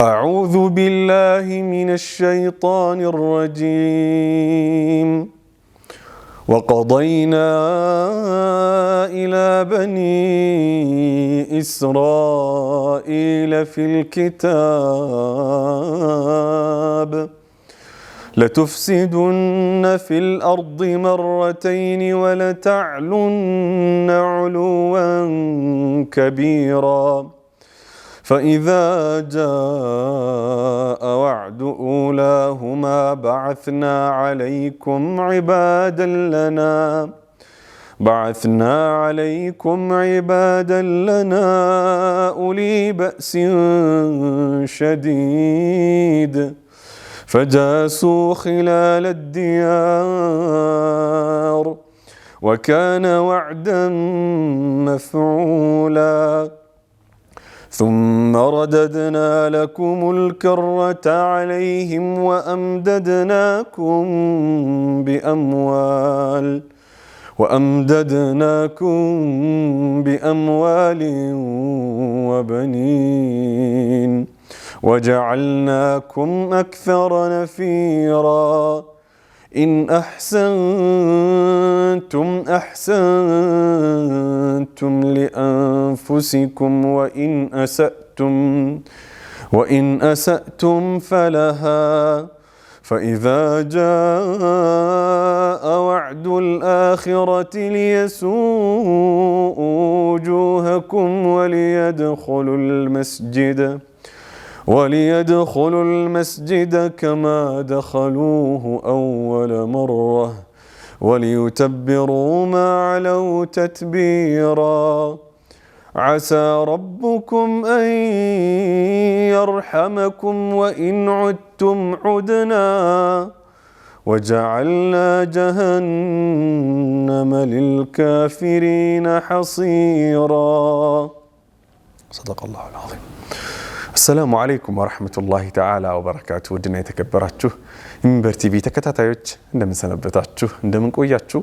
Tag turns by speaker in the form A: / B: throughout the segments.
A: أعوذ بالله من الشيطان الرجيم وقضينا إلى بني إسرائيل في الكتاب لتفسدن في الأرض مرتين ولتعلن علوا كبيرا فإذا جاء وعد أولاهما بعثنا عليكم عبادا لنا أولي بأس شديد فجاسوا خلال الديار وكان وعدا مفعولا ثم رددنا لكم الكرة عليهم وأمددناكم بأموال وبنين وجعلناكم أكثر نفيرا إن أحسنتم لأنفسكم وإن أسأتم فلها فإذا جاء وعد الآخرة ليسوءوا وجوهكم وليدخلوا المسجد كما دخلوه أول مرة وليتبروا ما علوا تتبيرا عسى ربكم أن يرحمكم وإن عدتم عدنا وجعلنا جهنم للكافرين حصيرا صدق الله العظيم. السلام عليكم ورحمة الله تعالى وبركاته. ودنا يتكبراتشو منبر تي في ተከታታዮች እንደምን ሰነበታችሁ እንደምን ቆያችሁ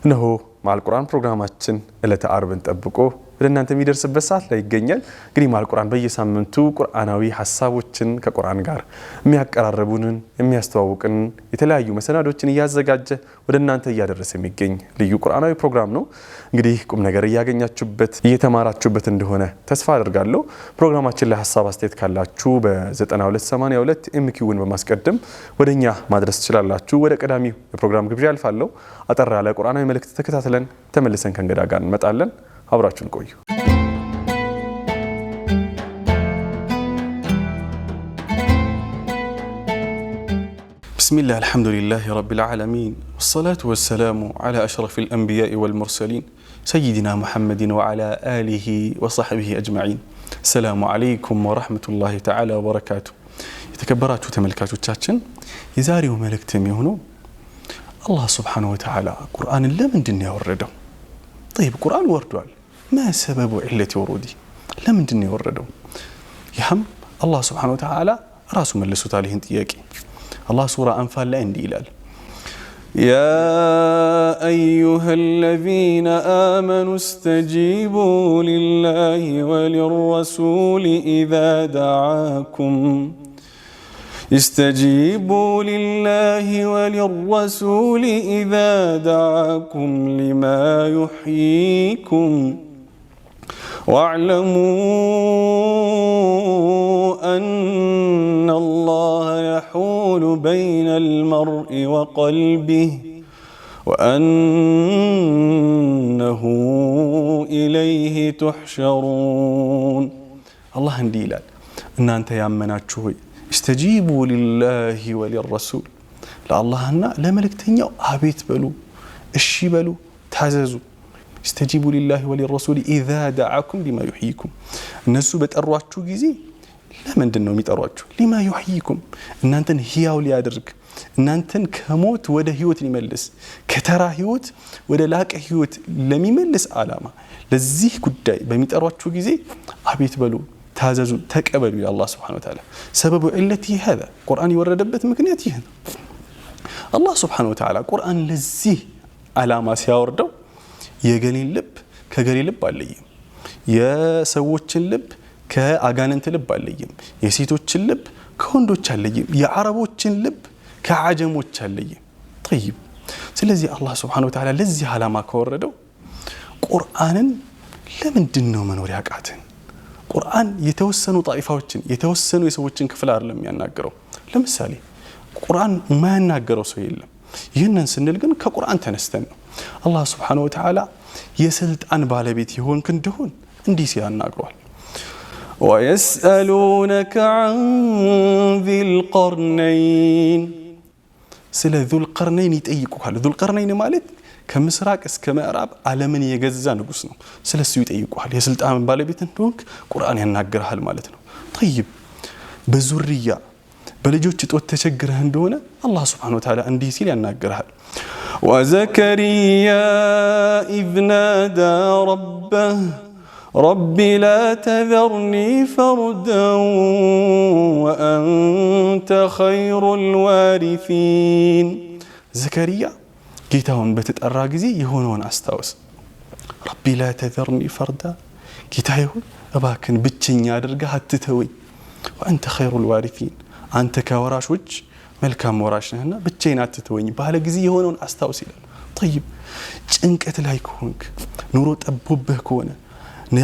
A: እነሆ ማል ቁርአን ፕሮግራማችን ዕለተ አርብን ጠብቆ ወደናንተ የሚደርስበት ሰዓት ላይ ይገኛል። እንግዲህ ማል ቁርአን በየሳምንቱ ቁርአናዊ ሐሳቦችን ከቁርአን ጋር የሚያቀራርቡንን የሚያስተዋውቁን የተለያዩ መሰናዶችን ያዘጋጀ ወደናንተ ያደረሰ የሚገኝ ልዩ ቁርአናዊ ፕሮግራም ነው። እንግዲህ ቁም ነገር ያገኛችሁበት እየተማራችሁበት እንደሆነ ተስፋ አደርጋለሁ። ፕሮግራማችን ላይ ሐሳብ አስተያየት ካላችሁ በ9282 ኤምኪውን በማስቀደም ወደኛ ማድረስ ትችላላችሁ። ወደ ቀዳሚው የፕሮግራም ግብዣ አልፋለሁ። አጠር ያለ ቁርአናዊ መልእክት ተከታትለን ተመልሰን ከእንግዳ ጋር እንመጣለን። አብራችሁን ቆዩ። بسم الله الحمد لله رب العالمين والصلاة والسلام على أشرف الأنبياء والمرسلين سيدنا محمد وعلى آله وصحبه أجمعين. السلام عليكم ورحمة الله تعالى وبركاته. يتكبرات وتملكات وتشاتشن يزاري وملكت ميهونو الله سبحانه وتعالى قرآن لا من دنيا ورده. طيب قرآن وردوال ما سبب علة وروده لا من دنيا ورده يهم الله سبحانه وتعالى راسه ملسو تاليهن تياكي الله سورة أنفال لا عندي إلال يا أيها الذين آمنوا استجيبوا لله وللرسول إذا دعاكم لما يحييكم واعلموا أن الله يحول بين المرء وقلبه وأنه إليه تحشرون. الله هنديلال إن أنت يا مناتشوي استجيبوا لله وللرسول لا الله لا ملك تنيو أبيت بلو الشي بلو تعززوا استجيبوا لله وللرسول إذا دعاكم لما يحييكم. الناس بتأرواتشو جزي لا من دنهم يتأرواتشو لما يحييكم إن أنتن هياو ليادرك إن أنتن كموت وده هيوت يملس كترى هيوت وده لاك هيوت لم يملس علامة لزيه كداي بميتأرواتشو جزي أبيت بلو تعززوا تقبلوا يا الله سبحانه وتعالى. سبب علتي هذا قرآن يوردبت مكنياتي هذا الله سبحانه وتعالى قرآن لزيه علامة سياوردو የገሊን ልብ ከገሊን ልብ አለየ የሰዎችን ልብ ከአጋንንት ልብ አለይም የሴቶችን ልብ ከወንዶች አለይም የአረቦችን ልብ ከአጀሞች አለይም طيب ስለዚህ አላህ Subhanahu Wa Ta'ala ለዚህ ዓላማ ከወረደው ቁርአንን ለምንድን ነው መኖር ያቃተን ቁርአን የተወሰኑ ጣይፋዎችን የተወሰኑ የሰዎችን ክፍል አይደለም የሚያናገረው ለምሳሌ ቁርአን የማያናገረው ሰው የለም ይህንን ስንል ግን ከቁርአን ተነስተን ነው አላህ Subhanahu Wa Ta'ala የስልጣን ባለቤት ይሆንክ እንደሆን እንዲህ ሲያናግሯል ويسألونك عن ذي القرنين ስለ ذو القرنين ይጠይቁሃል ذو القرنين ማለት ከምስራቅ እስከ ምዕራብ ዓለምን የገዛ ንጉስ ነው ስለሱ ይጠይቁሃል የስልጣን ባለቤት እንደሆንክ ቁርአን ያናገርሃል ማለት ነው طيب በዙርያ በልጆች ጦት ተቸግረህ እንደሆነ አላህ Subhanahu Wa Ta'ala እንዲህ ሲል ያናገርሃል وزكريا إذ نادى ربه رب لا تذرني فردا وأنت خير الوارثين زكريا ጌታውን በተጠራ ጊዜ የሆነውን አስታውስ رب لا تذرني فردا ጌታዬ ሆይ እባክን ብቸኛ አድርገህ አትተወኝ وأنت خير الوارثين አንተ ከወራሾች መልካም ወራሽ ነህና ብቻዬን አትተወኝ ባለ ጊዜ የሆነውን አስታውስ ይላል طيب ጭንቀት ላይ ከሆንክ ኑሮ ጠቦብህ ከሆነ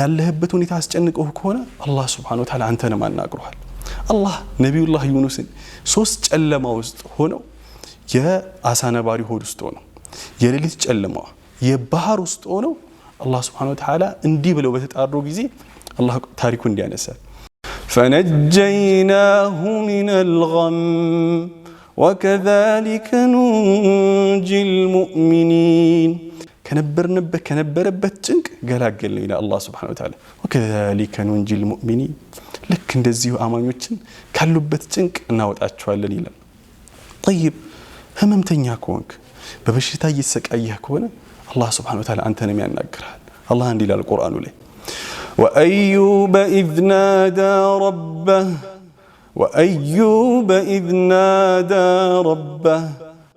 A: ያለህበት ሁኔታ አስጨንቀው ከሆነ አላህ Subhanahu Wa Ta'ala አንተን ማናግሯል አላህ ነብዩላህ ዩኑስን ሶስት ጨለማ ውስጥ ሆነው የአሳ ነባሪ ሆድ ውስጥ ሆነው የሌሊት ጨለማ የባህር ውስጥ ሆነው አላህ Subhanahu Wa Ta'ala እንዲህ ብለው በተጣሩ ጊዜ አላህ ታሪኩ እንዲያነሳ فنجيناه من الغم وكذلك ننجي المؤمنين كنبرنበት ጭንቅ ገላገልን ይላል አላህ Subhanahu Wa Ta'ala وكذلك ننجي المؤمنين ልክ እንደዚሁ አማኞችን ካሉበት ጭንቅ እናወጣቸዋለን ይላል طيب ህመምተኛ ከሆንክ በበሽታ እየተሰቃየህ ከሆነ አላህ Subhanahu Wa Ta'ala አንተንም ያናግራል አላህ እንዲህ ይላል ቁርአኑ ላይ وأيوب إذ نادى ربه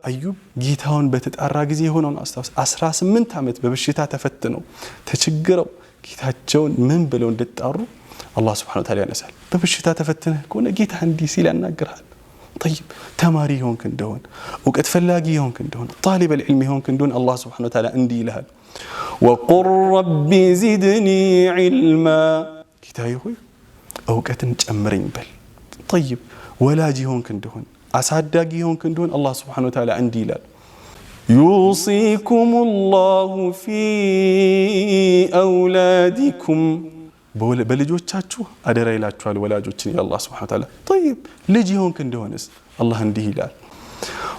A: أيوب ጌታውን በተጣራ ጊዜ የሆነውን አስታውስ 18 ዓመት በበሽታ ተፈትነው ተቸግረው ጌታቸውን ምን ብለው እንደጣሩ አላህ Subhanahu Wa Ta'ala ያነሳል በበሽታ ተፈትነህ ከሆነ ጌታ እንዲህ ሲል ያናግራል طيب ተማሪ ሆንክ እንደሆነ ዕውቀት ፈላጊ ሆንክ እንደሆነ طالب العلم ሆንክ እንደሆነ አላህ Subhanahu Wa Ta'ala እንዲህ ይልሃል وقل رب زدني علما ጌታዬ ሆይ ዕውቀትን ጨምረኝ በል طيب ወላጅ ሆንክ እንደሆነ አሳዳጊ ሆንክ እንደሆነ አላህ Subhanahu Wa Ta'ala እንዲህ ይላል يوصيكم الله في أولادكم በልጆቻችሁ አደራ ይላችኋል ወላጆችን ያላህ Subhanahu Wa Ta'ala طيب ልጅ ሆንክ እንደሆነስ አላህ እንዲህ ይላል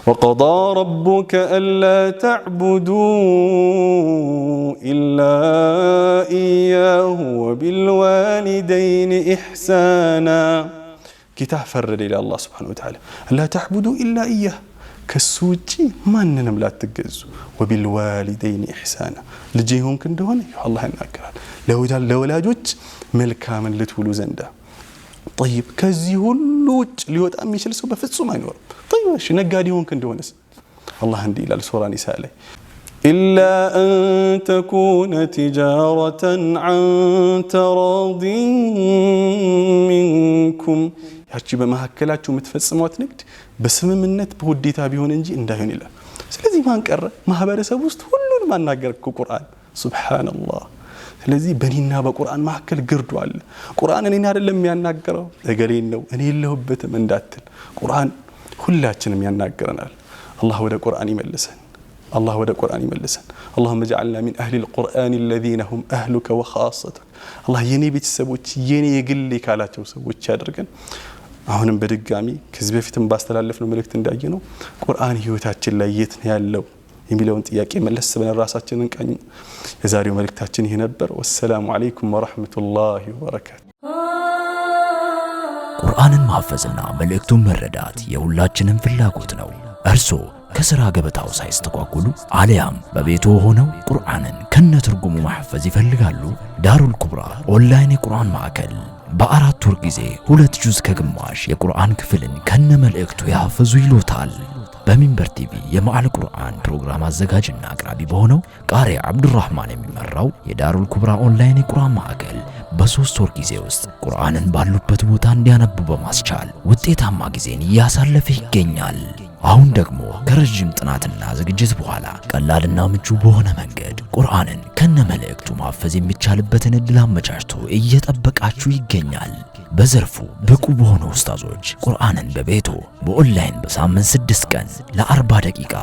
A: وقضى ربك ألا تعبدوا إلا إياه وبالوالدين إحسانا كتاب فرد إلى الله سبحانه وتعالى ألا تعبدوا إلا إياه كالسوجي ما ننم لا تجزوا وبالوالدين إحسانا لجيهم كندهون الله ينكران لو لا جوج ملكا من لتولو زندا طيب كزي هلوج ليوت أمي شلسو بفتسو ما ينور طيب شو نقاديهم كندهونس الله عندي إلى سورة نساء لي إلا أن تكون تجارة عن تراض منكم ያቺ በመሐከላችሁ መትፈጽሟት ንግድ በስምምነት በውዴታ ቢሆን እንጂ እንዳይሆን ይላል ስለዚህ ማን ቀረ ማህበረሰብ ውስጥ ሁሉን ማናገር ቁርአን ሱብሃንአላህ ስለዚህ በእኔና በቁርአን መሐከል ግርዶ አለ ቁርአን እኔን አይደለም የሚያናገረው እገሌን ነው እኔ የለሁበትም እንዳትል ቁርአን ሁላችንም ያናገረናል አላህ ወደ ቁርአን ይመልሰን الله ودى القرآن يملسن اللهم اجعلنا من أهل القرآن الذين هم أهلك وخاصتك الله يني بيتسبوت يني يقل لك على توسبوت شادركن አሁንም በድጋሚ ከዚህ በፊትም ባስተላለፍነው መልእክት እንዳየነው ቁርአን ህይወታችን ላይ የት ነው ያለው የሚለውን ጥያቄ መለስ ብለን ራሳችንን ቀኝ የዛሬው መልእክታችን ይሄ ነበር ወሰላሙ አለይኩም ወራህመቱላሂ ወበረካቱ
B: ቁርአንን ማፈዝና መልእክቱን መረዳት የሁላችንም ፍላጎት ነው እርሶ ከሥራ ገበታው ሳይስተጓጉሉ አሊያም በቤቱ ሆነው ቁርአንን ከነትርጉሙ ማህፈዝ ይፈልጋሉ ዳሩል ኩብራ ኦንላይን የቁርአን ማዕከል በአራት ወር ጊዜ 2 ጁዝ ከግማሽ የቁርአን ክፍልን ከነመልእክቱ ያፈዙ ይሎታል በሚንበር ቲቪ የማዕል ቁርአን ፕሮግራም አዘጋጅና አቅራቢ በሆነው ቃሪ አብዱራህማን የሚመራው የዳሩል ኩብራ ኦንላይን የቁርአን ማዕከል በ3 ወር ጊዜ ውስጥ ቁርአንን ባሉበት ቦታ እንዲያነቡ በማስቻል ውጤታማ ጊዜን እያሳለፈ ይገኛል። አሁን ደግሞ ከረጅም ጥናትና ዝግጅት በኋላ ቀላልና ምቹ በሆነ መንገድ ቁርአንን ከነመልእክቱ ማፈዝ የሚቻልበትን እድል አመቻችቶ እየጠበቃችሁ ይገኛል። በዘርፉ ብቁ በሆኑ ኡስታዞች ቁርአንን በቤቶ በኦንላይን በሳምንት 6 ቀን ለ40 ደቂቃ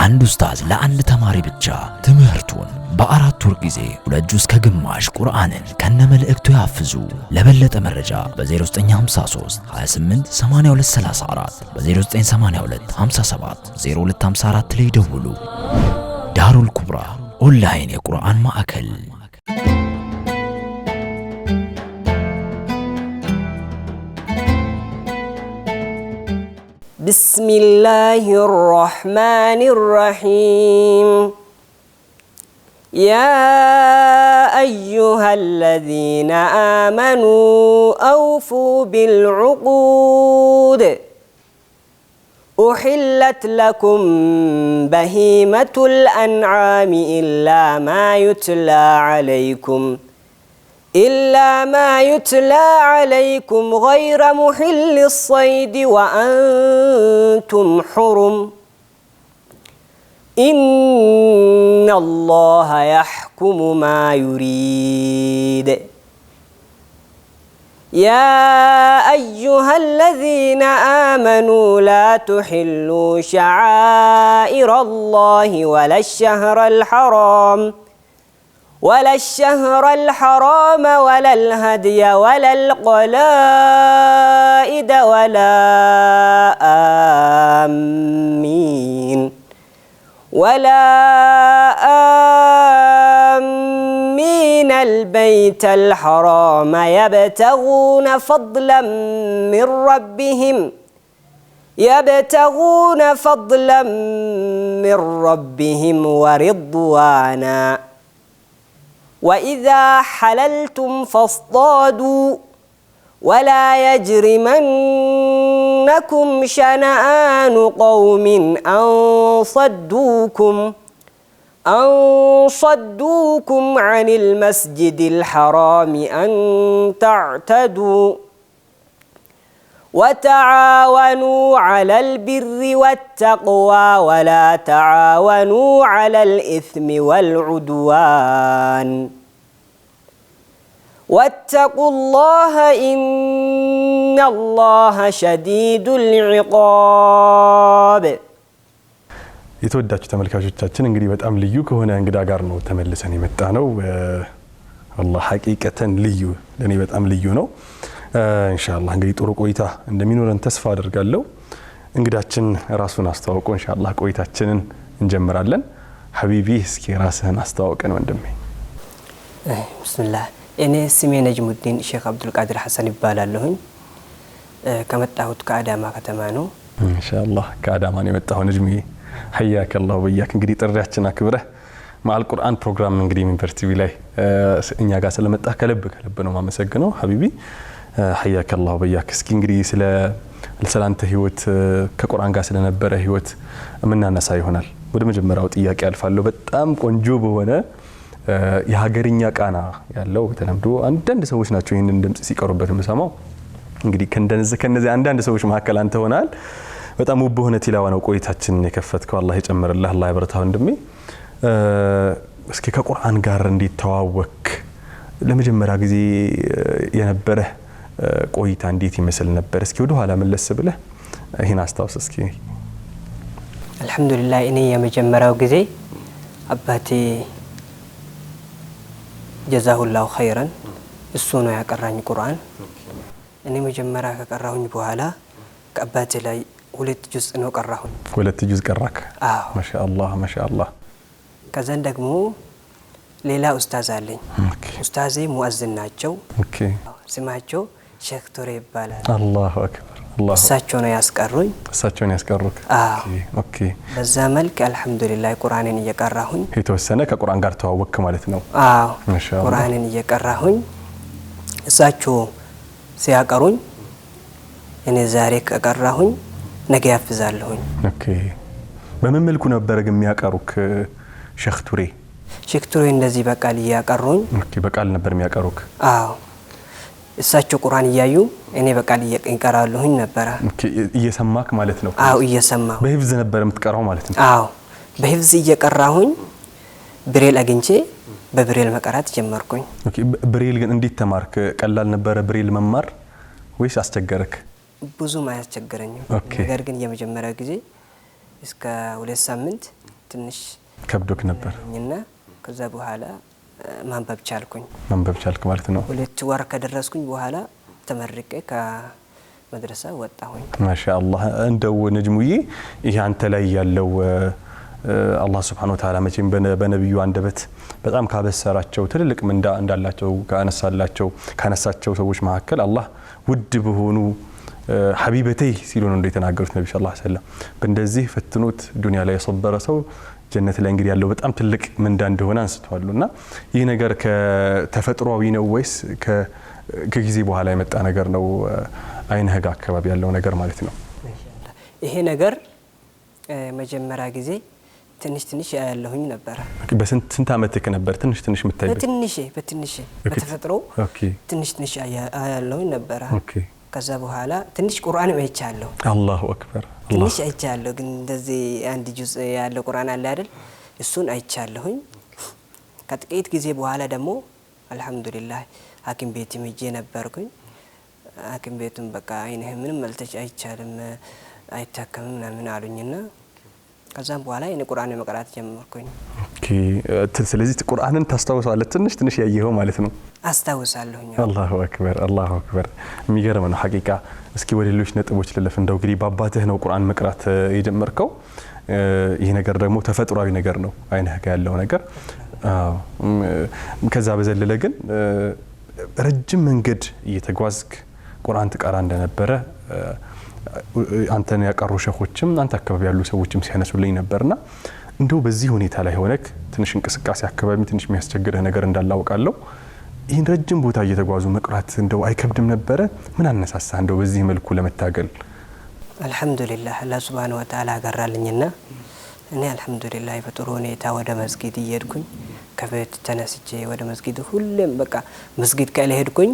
B: አንድ ኡስታዝ ለአንድ ተማሪ ብቻ ትምህርቱን በ4 ወር ጊዜ 2 ጁዝ ከግማሽ ቁርአንን ከነመልእክቱ ያፍዙ። ለበለጠ መረጃ በ0953 28 82 34 በ0982 57 0254 ላይ ደውሉ። ዳሩል ኩብራ ኦንላይን የቁርአን ማዕከል።
C: بسم الله الرحمن الرحيم يا أيها الذين آمنوا أوفوا بالعقود أحلت لكم بهيمة الأنعام إلا ما يتلى عليكم غير محل الصيد وأنتم حرم إن الله يحكم ما يريد يا أيها الذين آمنوا لا تحلوا شعائر الله ولا الشهر الحرام ولا الهدي ولا القلائد ولا آمين البيت الحرام يبتغون فضلا من ربهم ورضوانا وإذا حللتم فاصطادوا ولا يجرمنكم شنآن قوم أن صدوكم عن المسجد الحرام أن تعتدوا وتعاونوا على البر والتقوى ولا تعاونوا على الإثم والعدوان واتقوا الله إن الله شديد العقاب
A: የተወዳችሁ ተመልካቾቻችን እንግዲህ በጣም ልዩ ከሆነ እንግዳ ጋር ነው ተመልሰን የመጣ ነው። والله ሐቂቀተን ልዩ ለኔ በጣም ልዩ ነው። ኢንሻአላህ እንግዲህ ጥሩ ቆይታ እንደሚኖረን ተስፋ አደርጋለሁ። እንግዳችን ራሱን አስተዋውቆ ኢንሻአላህ ቆይታችንን እንጀምራለን። ሐቢቢ እስኪ ራስህን አስተዋውቀን ወንድሜ።
C: ቢስሚላህ እኔ ስሜ ነጅሙዲን ሼክ አብዱል ቃድር ሐሰን ይባላለሁኝ። ከመጣሁት ከአዳማ ከተማ ነው።
A: ኢንሻአላህ ከአዳማ ነው የመጣሁ ነጅሚ። حياك الله وياك እንግዲህ ጥሪያችን አክብረህ ማዕል ቁርአን ፕሮግራም እንግዲህ ሚንበር ቲቪ ላይ እኛ ጋር ስለመጣህ ከልብ ነው ማመሰግነው ሐቢቢ። حياك الله وياك እስኪ እንግዲህ ስለ አንተ ህይወት ከቁርአን ጋር ስለነበረ ህይወት ምናነሳ ይሆናል። ወደ መጀመሪያው ጥያቄ አልፋለሁ። በጣም ቆንጆ በሆነ የሀገርኛ ቃና ያለው ተለምዶ አንዳንድ ሰዎች ናቸው ይሄንን ድምጽ ሲቀሩበት የምሰማው። እንግዲህ ከነዚህ አንዳንድ ሰዎች መካከል አንተ ሆናል። በጣም ውብ ሆነ ቲላዋ ነው ቆይታችን የከፈትከው። አላህ ይጨምርልህ፣ አላህ ይበርታህ ወንድሜ። እስኪ ከቁርአን ጋር እንዴት ተዋወክ? ለመጀመሪያ ጊዜ የነበረ ቆይታ እንዴት ይመስል ነበር? እስኪ ወደ ኋላ መለስ ብለህ ይሄን አስታውስ እስኪ።
C: አልহামዱሊላህ እኔ የመጀመሪያው ጊዜ አባቴ ጀዛሁላሁ ኸይረን እሱ ነው ያቀራኝ ቁርአን። እኔ መጀመሪያ ከቀራሁኝ በኋላ ከአባቴ ላይ 2 ጁዝ ነው ቀራሁኝ።
A: 2 ጁዝ ቀራክ?
C: አዎ
A: ማሻአላህ ማሻአላህ።
C: ከዛን ደግሞ ሌላ ኡስታዝ አለኝ። ኡስታዜ ሙአዝን ናቸው።
A: ኦኬ
C: ስማቸው ሼክ ቶሬ ይባላል።
A: አላሁ አክበር አላሁ።
C: እሳቸው ነው ያስቀሩኝ።
A: እሳቸውን ያስቀሩክ? ኦኬ። በዛ
C: መልክ አልহামዱሊላህ ቁርአንን እየቀራሁኝ
A: የተወሰነ ከቁርአን ጋር ተዋወክ ማለት ነው?
C: አዎ
A: ማሻአላህ።
C: ቁርአንን እየቀራሁኝ እሳቸው ሲያቀሩኝ እኔ ዛሬ ከቀራሁኝ ነገ ያፍዛለሁኝ።
A: ኦኬ በምን መልኩ ነበር ግን የሚያቀሩክ ሼክ ቱሬ?
C: ሼክ ቱሬ እንደዚህ በቃል እያቀሩኝ።
A: ኦኬ በቃል ነበር የሚያቀሩክ?
C: አዎ እሳቸው ቁርአን እያዩ እኔ በቃል እየቀራለሁኝ ነበር።
A: ኦኬ እየሰማክ ማለት ነው?
C: አዎ እየሰማሁ።
A: በሂፍዝ ነበር የምትቀራው ማለት ነው?
C: አዎ በሂፍዝ እየቀራሁኝ ብሬል አግኝቼ በብሬል መቀራት ጀመርኩኝ።
A: ኦኬ ብሬል ግን እንዴት ተማርክ? ቀላል ነበር ብሬል መማር ወይስ አስቸገረክ?
C: ብዙም አያስቸግረኝም። ነገር ግን የመጀመሪያ ጊዜ እስከ 2 ሳምንት ትንሽ
A: ከብዶክ ነበር
C: እና ከዛ በኋላ ማንበብ ቻልኩኝ።
A: ማንበብ ቻልክ ማለት ነው?
C: 2 ወር ከደረስኩኝ በኋላ ተመርቄ ከመድረሳ ወጣሁኝ።
A: ማሻአላህ። እንደው ነጅሙዬ ይሄ አንተ ላይ ያለው አላህ Subhanahu Wa Ta'ala መቼም በነብዩ አንደበት በጣም ካበሰራቸው ትልልቅ ምንዳ እንዳላቸው ካነሳቸው ሰዎች መካከል አላህ ውድ በሆኑ ሐቢበተይ ሲሉ ነው እንደተናገሩት ነብዩ ሰለላሁ ዐለይሂ ወሰለም። በእንደዚህ ፈትኖት ዱንያ ላይ የሰበረ ሰው ጀነት ላይ እንግዲህ ያለው በጣም ትልቅ ምንዳ እንደሆነ አንስተዋልና ይህ ነገር ከተፈጥሯዊ ነው ወይስ ከጊዜ በኋላ የመጣ ነገር ነው? አይን ህግ አካባቢ ያለው ነገር ማለት ነው።
C: ይሄ ነገር መጀመሪያ ጊዜ ትንሽ ያያለሁኝ ነበር።
A: በስንት አመትክ ነበር ትንሽ የምታይበት?
C: በትንሽ በተፈጥሮ ትንሽ ያያለሁኝ ነበር። ከዛ በኋላ ትንሽ ቁርአን አይቻለሁ።
A: አላሁ አክበር።
C: ትንሽ አይቻለሁ ግን እንደዚህ አንድ ጁዝ ያለው ቁርአን አለ አይደል? እሱን አይቻለሁኝ። ከጥቂት ጊዜ በኋላ ደግሞ አልহামዱሊላህ ሐኪም ቤት ሄጄ ነበርኩኝ። ሐኪም ቤቱም በቃ አይነህ ምንም መልተሽ አይቻልም አይታከምም ምናምን አሉኝና ከዛም በኋላ እኔ ቁርአን መቅራት ጀመርኩኝ። ኦኬ
A: ስለዚህ ቁርአንን ታስታውሳለህ? ትንሽ ያየኸው ማለት ነው?
C: አስታውሳለሁኝ።
A: አላሁ አክበር። የሚገርም ነው ሐቂቃ። እስኪ ወደ ሌሎች ነጥቦች ልለፍ። እንደው እንግዲህ በአባትህ ነው ቁርአን መቅራት የጀመርከው። ይሄ ነገር ደግሞ ተፈጥሯዊ ነገር ነው አይነህ ጋር ያለው ነገር። ከዛ በዘለለ ግን ረጅም መንገድ እየተጓዝክ ቁርአን ትቀራ እንደነበረ አንተን ያቀሩ ሸኾችም አንተ አካባቢ ያሉ ሰዎችም ሲያነሱልኝ ነበርና እንደው በዚህ ሁኔታ ላይ ሆነክ ትንሽ እንቅስቃሴ አካባቢ ትንሽ የሚያስቸግርህ ነገር እንዳላውቃለሁ። ይህን ረጅም ቦታ እየተጓዙ መቅራት እንደው አይከብድም ነበረ? ምን አነሳሳ እንደው በዚህ መልኩ ለመታገል?
C: አልহামዱሊላህ አላህ Subhanahu Wa Ta'ala አገራልኝና እኔ አልহামዱሊላህ በጥሩ ሁኔታ ወደ መስጊድ እየሄድኩኝ ከቤት ተነስቼ ወደ መስጊድ ሁሌም በቃ መስጊድ ካልሄድኩኝ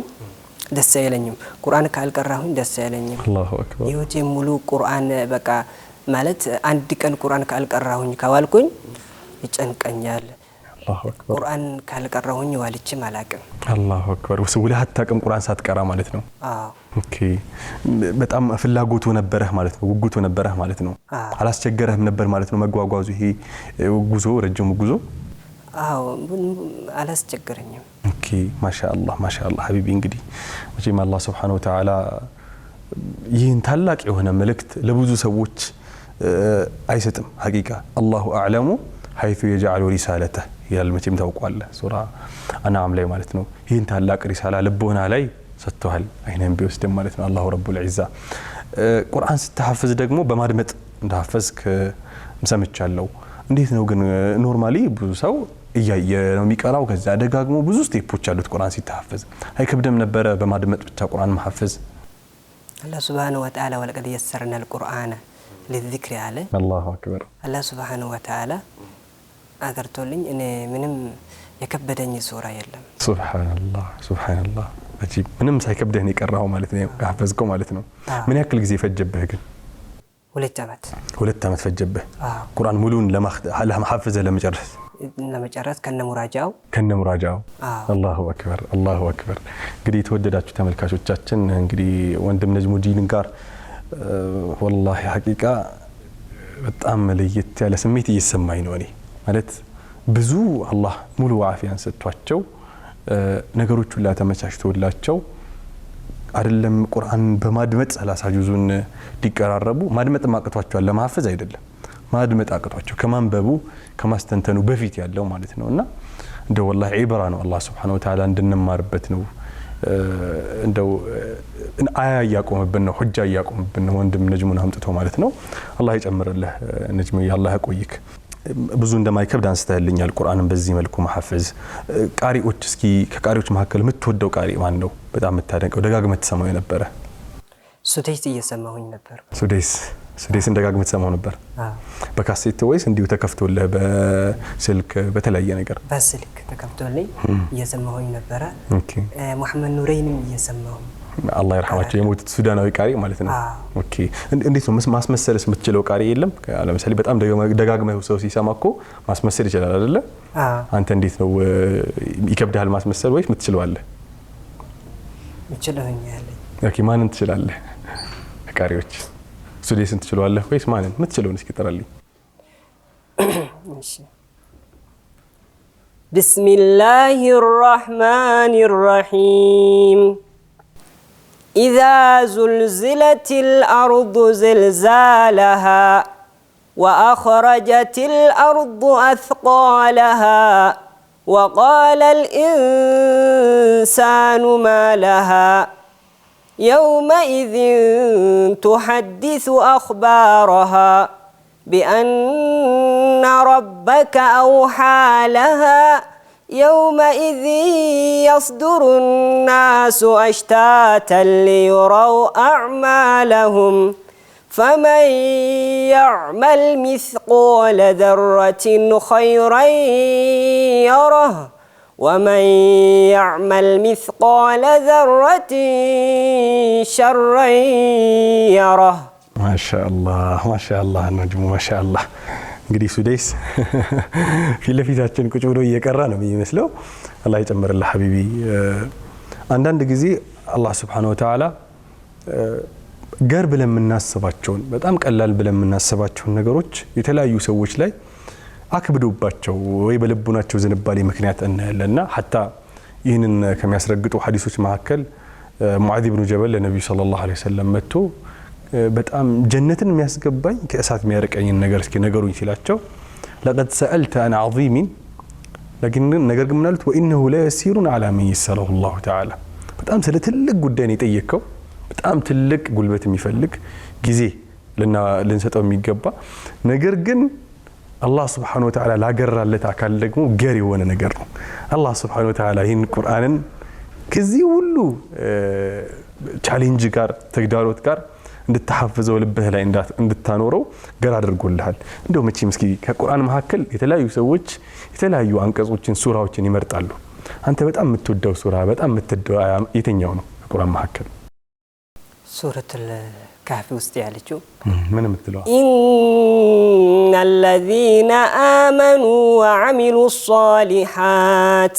C: ደስ አይለኝም። ቁርአን ካልቀራሁኝ ደስ አይለኝም።
A: አላሁ አክበር።
C: ህይወቴ ሙሉ ቁርአን በቃ ማለት አንድ ቀን ቁርአን ካልቀራሁኝ ካዋልኩኝ ይጨንቀኛል።
A: አላሁ አክበር።
C: ቁርአን ካልቀራሁኝ ዋልቼም አላቅም።
A: አላሁ አክበር። ወስውለህ አታውቅም ቁርአን ሳትቀራ ማለት ነው?
C: አዎ።
A: ኦኬ በጣም ፍላጎቱ ነበረህ ማለት ነው? ጉጉቱ ነበረህ ማለት ነው? አላስቸገረህም ነበር ማለት ነው መጓጓዙ? ይሄ ጉዞ ረጅም ጉዞ?
C: አዎ አላስቸገረኝም።
A: ኦኬ ማሻአላህ ሐቢቢ። እንግዲህ መቼም አላህ Subhanahu Wa Ta'ala ይህን ታላቅ የሆነ መልእክት ለብዙ ሰዎች አይሰጥም። ሐቂቃ አላሁ አዕለሙ ሐይቱ የጀዐሉ ሪሳለተህ ይላል። መቼም ታውቋለህ ሱራ አንዓም ላይ ማለት ነው። ይህን ታላቅ ሪሳላ ልቦና ላይ ሰጥቷል አይነን ቢወስድም ማለት ነው አላሁ ረቡል ዒዛ። ቁርአን ስትሐፍዝ ደግሞ በማድመጥ እንደሐፈዝክ ሰምቻለሁ። እንዴት ነው ግን ኖርማሊ ብዙ ሰው እያየ ነው የሚቀራው፣ ከዛ ደጋግሞ ብዙ ስቴፖች አሉት ቁርአን ሲተሐፈዝ። አይከብድም ነበረ በማድመጥ ብቻ ቁርአን መሐፈዝ?
C: አላህ Subhanahu Wa Ta'ala ወለቀድ የሰርና القرآن للذكر አለ።
A: አላሁ አክበር።
C: አላህ Subhanahu Wa Ta'ala አገርቶልኝ እኔ ምንም የከበደኝ ሱራ የለም። ሱብሃንአላህ
A: አጂብ። ምንም ሳይከብደህ ነው የቀራው ማለት ነው ያፈዝከው ማለት ነው። ምን ያክል ጊዜ ፈጀብህ ግን?
C: 2 አመት።
A: 2 አመት ፈጀብህ ቁርአን ሙሉን ለማሐፈዝ ለመጨረስ ከነሙራጃው? አላሁ አክበር። እንግዲህ የተወደዳችሁ ተመልካቾቻችን እንግዲህ ወንድም ነጅሙዲን ጋር ወላሂ ሐቂቃ በጣም ለየት ያለ ስሜት እየሰማኝ ነው። እኔ ማለት ብዙ አላህ ሙሉ አፊያን ሰጥቷቸው ነገሮች ሁሉ ተመቻችቶላቸው አይደለም ቁርአን በማድመጥ 30 ጁዙን ሊቀራረቡ ማድመጥ ማቅቷቸዋል። ለማሐፈዝ አይደለም ማድመጥ አቅቷቸው ከማንበቡ ከማስተንተኑ በፊት ያለው ማለት ነውና እንደው ወላሂ ዒብራ ነው አላህ Subhanahu Wa Ta'ala እንድንማርበት ነው። እንደው አያ ያቆምብን ነው ሁጃ ያቆምብን ነው ወንድም ነጅሙን አምጥቶ ማለት ነው። አላህ ይጨምርልህ ነጅሙ፣ አላህ ያቆይክ። ብዙ እንደማይከብድ አንስተህልኛል ቁርአንን በዚህ መልኩ መሐፈዝ። ቃሪዎች እስኪ ከቃሪዎች መካከል የምትወደው ቃሪ ማን ነው? በጣም የምታደንቀው ደጋግመህ ተሰማው የነበረ?
C: ሱደይስ እየሰማሁኝ ነበር።
A: ሱደይስ ሱዴስን ደጋግመህ ትሰማው ነበር? በካሴት ወይስ እንዲሁ ተከፍቶልህ በስልክ በተለያየ ነገር?
C: በስልክ ተከፍቶልኝ እየሰማሁኝ ነበረ። መሐመድ ኑረይንም እየሰማሁ
A: አላህ ይርሐማቸው የሞቱት ሱዳናዊ ቃሪ ማለት ነው። ኦኬ እንዴት ነው ማስመሰልስ የምትችለው ቃሪ የለም? ለምሳሌ በጣም ደጋግመህ ሰው ሲሰማኮ ማስመሰል ይችላል አይደለ? አንተ እንዴት ነው ይከብዳል ማስመሰል ወይስ ምትችለዋለህ?
C: እችላለሁ።
A: ኦኬ ማንን ትችላለህ? ቃሪዎች ሱዴስን ትችላለህ ወይስ ማንን ምትችለውን እስኪ ጥራልኝ።
C: እሺ ቢስሚላሂር ረህማኒር ረሂም إذا زلزلت الأرض زلزالها وأخرجت الأرض أثقالها وقال الإنسان ما لها يومئذ تحدث أخبارها بأن ربك أوحى لها يومئذ يصدر الناس أشتاتا ليروا أعمالهم فمن يعمل مثقال ذرة خيرا يره ومن يعمل مثقال ذرة شرا يره
A: ما شاء الله نجم ما شاء الله እንግዲህ ሱዴስ ፊት ለፊታችን ቁጭ ብሎ እየቀራ ነው የሚመስለው። አላህ ይጨምርልህ ሐቢቢ። አንዳንድ ጊዜ አላህ Subhanahu Wa Ta'ala ገር ብለን የምናስባቸውን በጣም ቀላል ብለን የምናስባቸውን ነገሮች የተለያዩ ሰዎች ላይ አክብዶባቸው ወይ በልቡናቸው ዝንባሌ ምክንያት እናያለና ሐታ ይህንን ከሚያስረግጡ ሐዲሶች መካከል ሙዓዝ ኢብኑ ጀበል ለነብዩ ሰለላሁ ዐለይሂ ወሰለም መጥቶ በጣም ጀነትን የሚያስገባኝ ከእሳት የሚያርቀኝ ነገር እስኪ ነገሩኝ ሲላቸው لقد سألت عن عظيم لكن ነገር ግን ምናልባት وانه لا يسير على من يسره الله تعالى በጣም ስለ ትልቅ ጉዳይ ነው የጠየቀው። በጣም ትልቅ ጉልበት የሚፈልግ ጊዜ ልንሰጠው የሚገባ ነገር ግን አላህ Subhanahu Wa Ta'ala ላገራለት አካል ደግሞ ገር የሆነ ነገር ነው። አላህ Subhanahu Wa Ta'ala ይህን ቁርአንን ከዚህ ሁሉ ቻሌንጅ ጋር ተግዳሮት ጋር እንድትሐፈዘው ልብህ ላይ እንድታኖረው ገር አድርጎልሃል። እንደው መቼም እስኪ ከቁርአን መካከል የተለያዩ ሰዎች የተለያዩ አንቀጾችን ሱራዎችን ይመርጣሉ። አንተ በጣም የምትወደው ሱራ በጣም የምትወደው የትኛው ነው ከቁርአን መካከል?
C: ሱረቱል ካህፍ ውስጥ ያለችው
A: ምን የምትለው?
C: ኢነል ለዚነ አመኑ ወዐሚሉ ሷሊሓት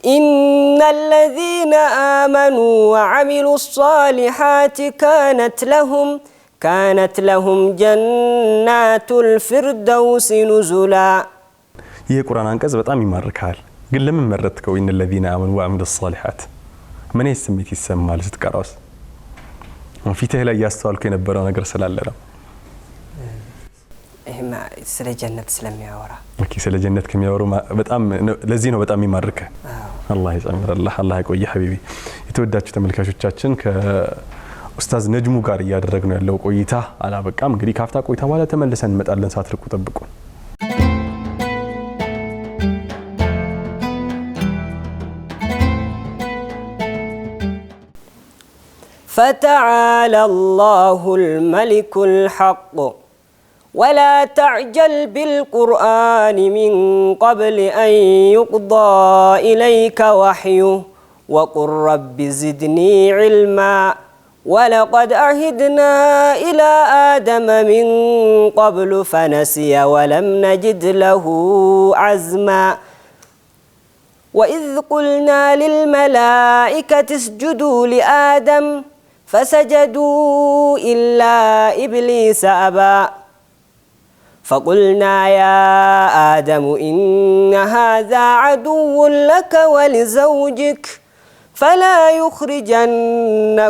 C: إن الذين آمنوا وعملوا الصالحات كانت لهم جنات الفردوس نزلا
A: ይህ ቁርአን አንቀጽ በጣም ይማርካል። ግን ለምን መረጥከው? إن الذين آمنوا وعملوا الصالحات ምን ስሜት ይሰማል ስትቀራውስ? ፊትህ ላይ ያስተዋልኩ የነበረው ነገር ስላለ ነው።
C: ይሄማ ስለ ጀነት ስለሚያወራ
A: ኦኬ ስለ ጀነት ከሚያወሩ በጣም ለዚህ ነው በጣም ይማርከ። አላህ ይጨምርልህ አላህ ያቆይ ሐቢቢ። የተወዳችሁ ተመልካቾቻችን ከኡስታዝ ነጅሙ ጋር እያደረግነው ያለው ቆይታ አላበቃም። እንግዲህ ካፍታ ቆይታ በኋላ ተመልሰን እንመጣለን። ሳትርቁ ጠብቁ።
C: فتعالى الله الملك الحق ولا تعجل بالقرآن من قبل أن يقضى إليك وحيه وقل رب زدني علما ولقد عهدنا إلى آدم من قبل فنسي ولم نجد له عزما وإذ قلنا للملائكة اسجدوا لآدم فسجدوا إلا إبليس أبى فقلنا يا آدم إن هذا عدو لك ولزوجك فلا يخرجنكما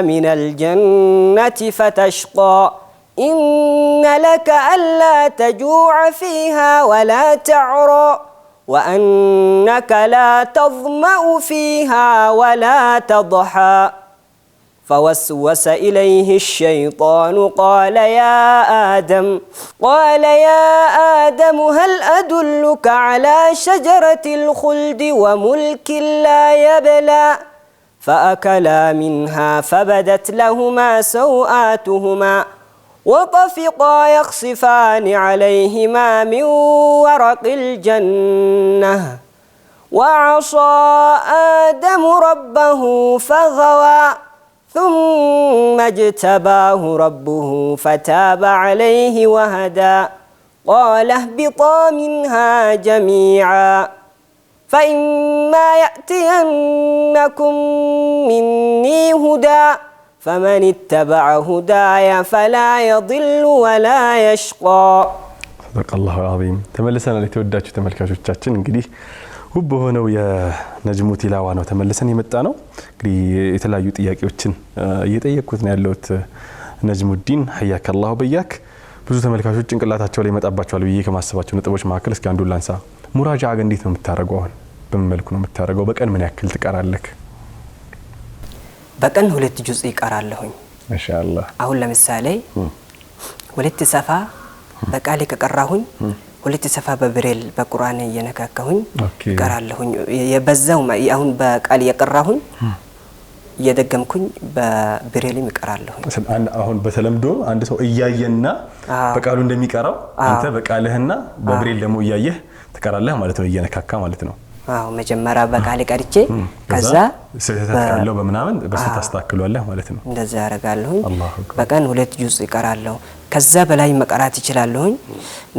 C: من الجنة فتشقى إن لك ألا تجوع فيها ولا تعرى وأنك لا تظمأ فيها ولا تضحى فوسوس إليه الشيطان قال يا آدم هل أدلك على شجرة الخلد وملك لا يبلى فأكلا منها فبدت لهما سوآتهما وطفقا يخصفان عليهما من ورق الجنة وعصى آدم ربه فغوى ثم اجتباه ربه فتاب عليه وهدى قال اهبطا منها جميعا فإما يأتينكم مني هدى فمن اتبع هداي فلا يضل ولا يشقى
A: صدق الله العظيم تملسنا لتوداችሁ ተመልካቾቻችን እንግዲህ ውብ ሆነው የነጅሙ ቲላዋ ነው ተመልሰን የመጣ ነው እንግዲህ የተለያዩ ጥያቄዎችን እየጠየቅኩት ነው ያለውት ነጅሙዲን حياك الله በያክ ብዙ ተመልካቾች ጭንቅላታቸው ላይ መጣባቸዋል ብዬ ከማሰባቸው ነጥቦች መካከል እስኪ አንዱን ላንሳ ሙራጃዓ እንዴት ነው የምታረገው አሁን በምን መልኩ ነው የምታረገው በቀን ምን ያክል ትቀራለህ
C: በቀን 2 ጁዝ ይቀራለሁኝ
A: ማሻአላህ
C: አሁን ለምሳሌ 2 ሰፋ በቃሌ ከቀራሁኝ 2 ሰፋ በብሬል በቁርአን እየነካካሁኝ ይቀራለሁኝ የበዛው አሁን በቃል የቀራሁኝ እየደገምኩኝ በብሬልም ይቀራለሁኝ
A: አሁን በተለምዶ አንድ ሰው እያየና በቃሉ እንደሚቀራው አንተ በቃልህና በብሬል ደግሞ እያየህ ትቀራለህ ማለት ነው እየነካካ ማለት ነው
C: አዎ መጀመሪያ በቃሌ ቀርጬ ከዛ
A: ስለተካለው በመናምን በስት አስተካክሏለህ ማለት ነው
C: እንደዛ ያረጋለሁኝ በቀን 2 ጁዝ ይቀራለሁ ከዛ በላይ መቀራት ይችላልሁኝ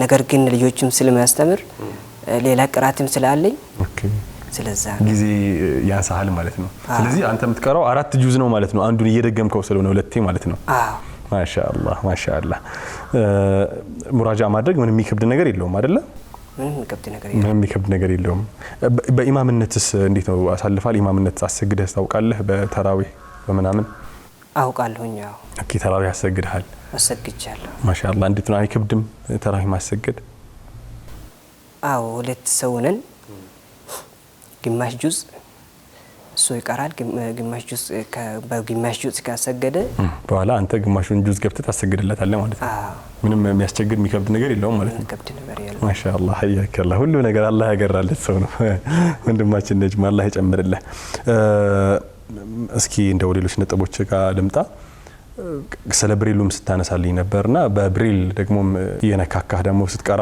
C: ነገር ግን ልጆችም ስለሚያስተምር ሌላ ቅራትም ስላለኝ
A: ኦኬ
C: ስለዛ
A: ጊዜ ያንሳል ማለት ነው ስለዚህ አንተ የምትቀራው 4 ጁዝ ነው ማለት ነው አንዱን እየደገምከው ስለሆነ ሁለቴ ማለት ነው
C: አዎ
A: ማሻአላህ ሙራጃዓ ማድረግ ምንም የሚከብድ ነገር የለውም አይደለ ምንም የሚከብድ ነገር የለውም በኢማምነትስ እንዴት ነው አሳልፋል ኢማምነት አሰግደህ ታውቃለህ በተራዊህ በመናምን
C: አውቃለሁኝ አዎ
A: ኦኬ ተራዊህ አሰግደሃል
C: አሰግጃለሁ
A: ማሻአላህ እንዴት ነው አይከብድም ተራዊህ ማሰገድ
C: አዎ 2 ሰው ነን ግማሽ ጁዝ እሱ ይቀራል ግማሽ ጁዝ በግማሽ ጁዝ ካሰገደ
A: በኋላ አንተ ግማሹን ጁዝ ገብተህ ታሰግድለታለህ ማለት ነው ምንም የሚያስቸግር የሚከብድ ነገር የለውም ማለት ነው
C: የሚከብድ ነገር የለም
A: ማሻአላህ حياك الله ሁሉ ነገር አላህ ያገራለት ሰው ነው ወንድማችን ነጅም አላህ ይጨምርልህ እስኪ እንደው ሌሎች ነጥቦች ጋር ልምጣ ስለ ብሬሉም ስታነሳልኝ ነበርና በብሬል ደግሞ የነካካህ ደግሞ ስትቀራ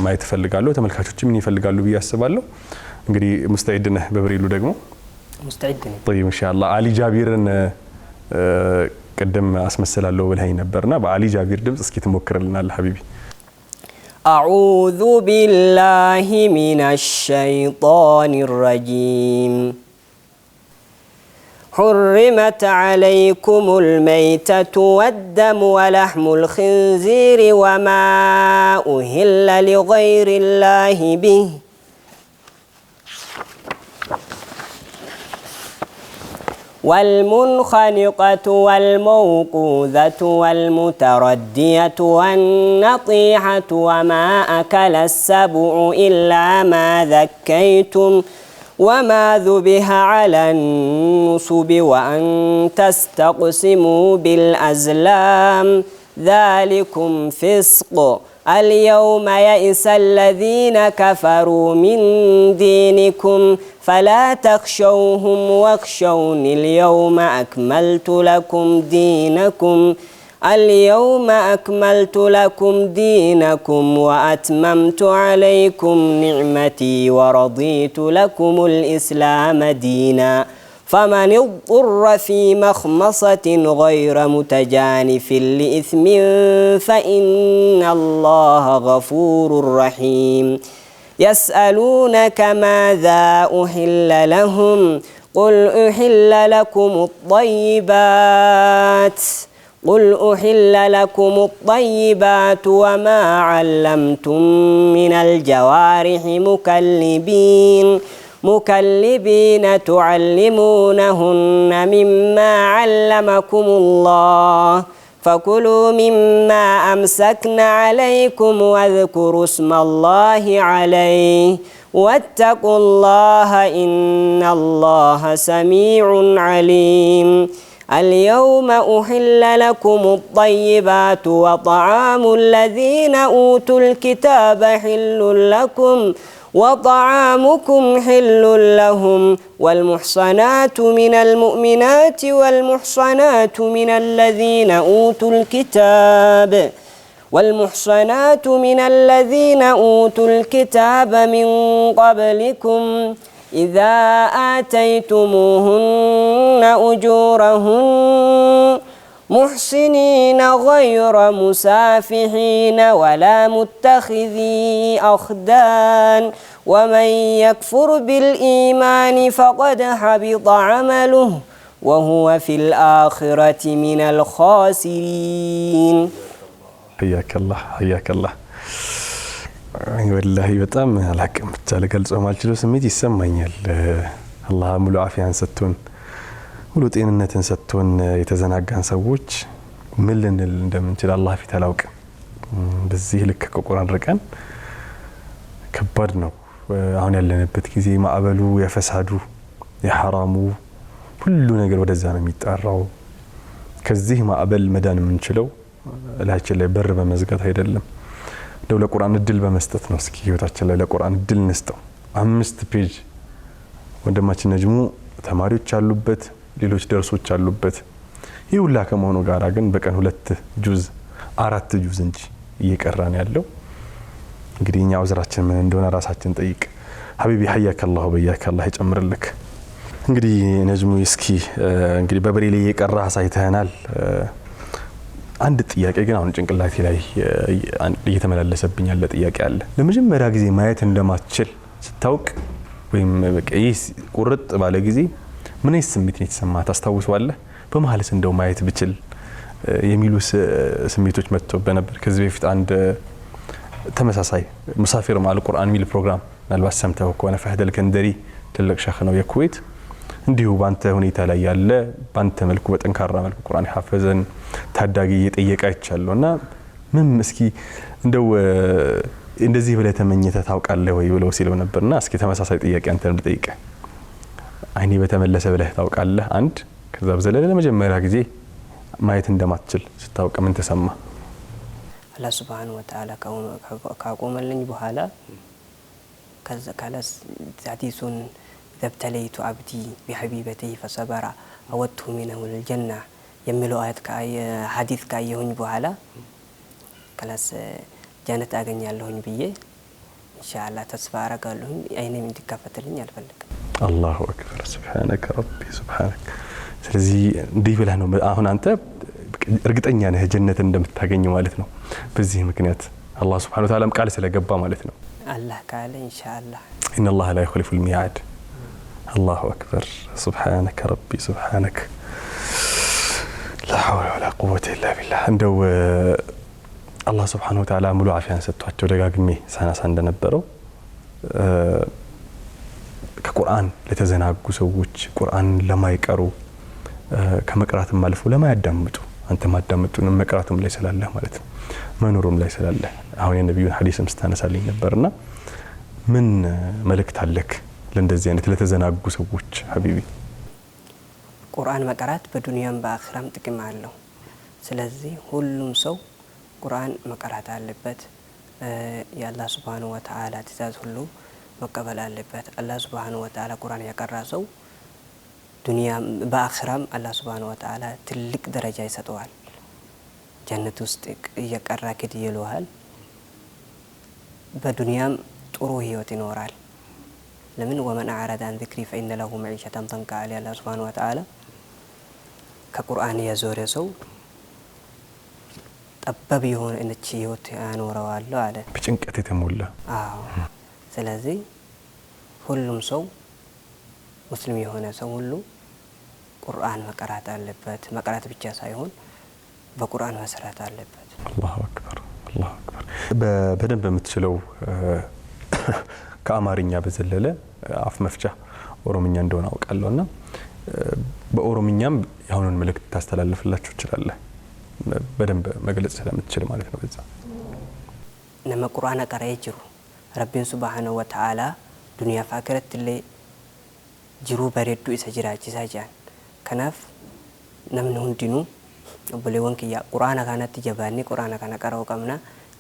A: ማየት ፈልጋለሁ ተመልካቾችም ምን ይፈልጋሉ ብዬ አስባለሁ እንግዲህ ሙስተዒድ ነህ በብሬሉ ደግሞ
C: مستعد
A: طيب ان شاء الله علي جابيرن قدم اسمسلالو بالهي نبرنا بعلي جابير دمص اسكي تمكرلنا حبيبي
C: اعوذ بالله من الشيطان الرجيم حرمت عليكم الميتة والدم ولحم الخنزير وما أهل لغير الله به والمنخنقة والموقوذة والمتردية والنطيحة وما أكل السبع إلا ما ذكيتم وما ذبح على النصب وأن تستقسموا بالأزلام ذلكم فسق اليوم يئس الذين كفروا من دينكم فلا تخشوهم واخشوني اليوم أكملت لكم دينكم وأتممت عليكم نعمتي ورضيت لكم الإسلام دينا فمن اضطر في مخمصة غير متجانف لإثم فإن الله غفور رحيم يسألونك ماذا أحل لهم قل أحل لكم الطيبات وما علمتم من الجوارح مكلبين تعلمونهن مما علمكم الله فكلوا مما أمسكنا عليكم واذكروا اسم الله عليه واتقوا الله إن الله سميع عليم اليوم أحل لكم الطيبات وطعام الذين أوتوا الكتاب حل لكم وطعامكم حل لهم والمحصنات من المؤمنات والمحصنات من الذين أوتوا الكتاب من قبلكم إذا آتيتموهن أجورهن محسنين غير مسافحين ولا متخذي أخدان ومن يكفر بالإيمان فقد حبط عمله وهو في الآخرة من الخاسرين.
A: حياك الله والله በጣም አላቅም ብቻ ለገልጾ ማልችለው ስሜት ይሰማኛል። አላህ ሙሉ አፊያን ሰጥቶን ሙሉ ጤንነትን ሰጥቶን የተዘናጋን ሰዎች ምን ልንል እንደምንችል አላህ ፊት አላውቅም። በዚህ ልክ ከቁርአን ርቀን ከባድ ነው። አሁን ያለንበት ጊዜ ማዕበሉ የፈሳዱ የሐራሙ ሁሉ ነገር ወደዛ ነው የሚጣራው። ከዚህ ማዕበል መዳን የምንችለው እላችን ላይ በር በመዝጋት አይደለም፣ እንደው ለቁርአን እድል በመስጠት ነው። እስኪ ህይወታችን ላይ ለቁርአን እድል እንስጠው። 5 ፔጅ ወንድማችን ነጅሙ ተማሪዎች አሉበት፣ ሌሎች ደርሶች አሉበት። ይሁላ ከመሆኑ ጋር ግን በቀን 2 ጁዝ 4 ጁዝ እንጂ እየቀራን ያለው። እንግዲህ እኛ አውዝራችን ምን እንደሆነ ራሳችን ጠይቅ። ሐቢቢ ሐያከላሁ በያከላህ ይጨምርልክ። እንግዲህ ነጅሙ እስኪ እንግዲህ በብሬል እየቀራ ሳይተናል። አንድ ጥያቄ ግን አሁን ጭንቅላቴ ላይ እየተመላለሰብኝ ያለ ጥያቄ አለ። ለመጀመሪያ ጊዜ ማየት እንደማትችል ስታውቅ ወይም በቀይስ ቁርጥ ባለ ጊዜ ምን አይነት ስሜት ነው የተሰማህ ታስታውሳለህ? በመሐልስ እንደው ማየት ብችል የሚሉ ስሜቶች መጥተውብህ ነበር? ከዚህ በፊት አንድ ተመሳሳይ ሙሳፊር ማል ቁርአን ሚል ፕሮግራም ምናልባት ሰምተው ከሆነ ፈህደል ከንደሪ ትልቅ ሸኽ ነው የኩዌት። እንዲሁ ባንተ ሁኔታ ላይ ያለ ባንተ መልኩ በጠንካራ መልኩ ቁርአን ያፈዘን ታዳጊ እየጠየቀ አይቻለውና ምን እስኪ እንደው እንደዚህ ብለህ ተመኝተህ ታውቃለህ ወይ ብለው ሲለው ነበርና እስኪ ተመሳሳይ ጥያቄ አንተን ልጠይቅ። አይኔ በተመለሰ ብለህ ታውቃለህ? አንድ ከዛ በዘለለ ለመጀመሪያ ጊዜ ማየት እንደማትችል ስታውቅ ምን ተሰማ?
C: አላህ ሱብሓነሁ ወተዓላ ካቆመልኝ በኋላ ከዛ ካላስ ዛዲሱን ذبتليت عبدي بحبيبته فصبر أودته منه الجنة የሚለው አያት ሐዲስ ካየሁኝ በኋላ ከላስ ጀነት አገኛለሁኝ ብዬ ኢንሻአላህ ተስፋ አረጋለሁኝ። አይኔም እንዲከፈትልኝ አልፈልግም። አላሁ
A: አክበር ሱብሃነከ ረቢ ሱብሃነከ። ስለዚህ እንዲህ ብለህ ነው አሁን አንተ እርግጠኛ ነህ ጀነት እንደምታገኝ ማለት ነው። በዚህ ምክንያት አላህ ሱብሃነሁ ወተዓላ ቃል ስለገባ ማለት ነው።
C: አላህ ካለ ኢንሻአላህ
A: إن الله لا يخلف الميعاد. الله أكبر سبحانك ربي سبحانك لا حول ولا قوة إلا بالله. عندو الله سبحانه وتعالى ملو عافيان ستواتشو دقاقمي سانا ساند نبرو كقرآن لتزناقو سووش قرآن لما يكارو كمقرات مالفو لما يدامتو أنت ما يدامتو نمقراتهم ليس لله مالتو منورهم ليس لله. هون النبيون حديث مستانا سالين نبرنا من ملكت عليك ለእንደዚህ አይነት ለተዘናጉ ሰዎች ሐቢቢ?
C: ቁርአን መቅራት በዱንያም በአኺራም ጥቅም አለው። ስለዚህ ሁሉም ሰው ቁርአን መቅራት አለበት። የአላህ ሱብሓነሁ ወተዓላ ትእዛዝ ሁሉ መቀበል አለበት። አላህ ሱብሓነሁ ወተዓላ ቁርአን ያቀራ ሰው ዱንያም በአኺራም አላህ ሱብሓነሁ ወተዓላ ትልቅ ደረጃ ይሰጠዋል። ጀነት ውስጥ እየቀራ ከዲ ይለዋል። በዱንያም ጥሩ ህይወት ይኖራል። ለምን ወመን አዕረደ አን ዚክሪ ፈኢነ ለሁ መዒሸተን ደንካ አለ አላህ ሱብሓነሁ ወተዓላ። ከቁርአን የዞረ ሰው ጠባብ የሆነ እንቺ ህይወት ያኖረዋል አለ፣
A: በጭንቀት የተሞላ።
C: አዎ። ስለዚህ ሁሉም ሰው ሙስሊም የሆነ ሰው ሁሉ ቁርአን መቅራት አለበት። መቅራት ብቻ ሳይሆን በቁርአን መስራት አለበት።
A: አላሁ አክበር አላሁ አክበር። በደንብ የምትችለው ከአማርኛ በዘለለ አፍ መፍቻ ኦሮምኛ እንደሆነ አውቃለሁና በኦሮምኛም ያሁኑን መልእክት ታስተላልፍላችሁ ይችላል በደንብ መግለጽ ስለምትችል ማለት ነው። በዛ
C: ነመ ቁርአን ቀራ ይጅሩ ረቢን ሱብሃነሁ ወተዓላ ዱንያ ፋከረት ላይ ጅሩ በረዱ ይሰጅራቺሳ ጃን ከናፍ ነምን ሁንዲኑ በለወንክ ያ ቁርአን ካናት ጀባኒ ቁርአን ካና ቀራው ቀምና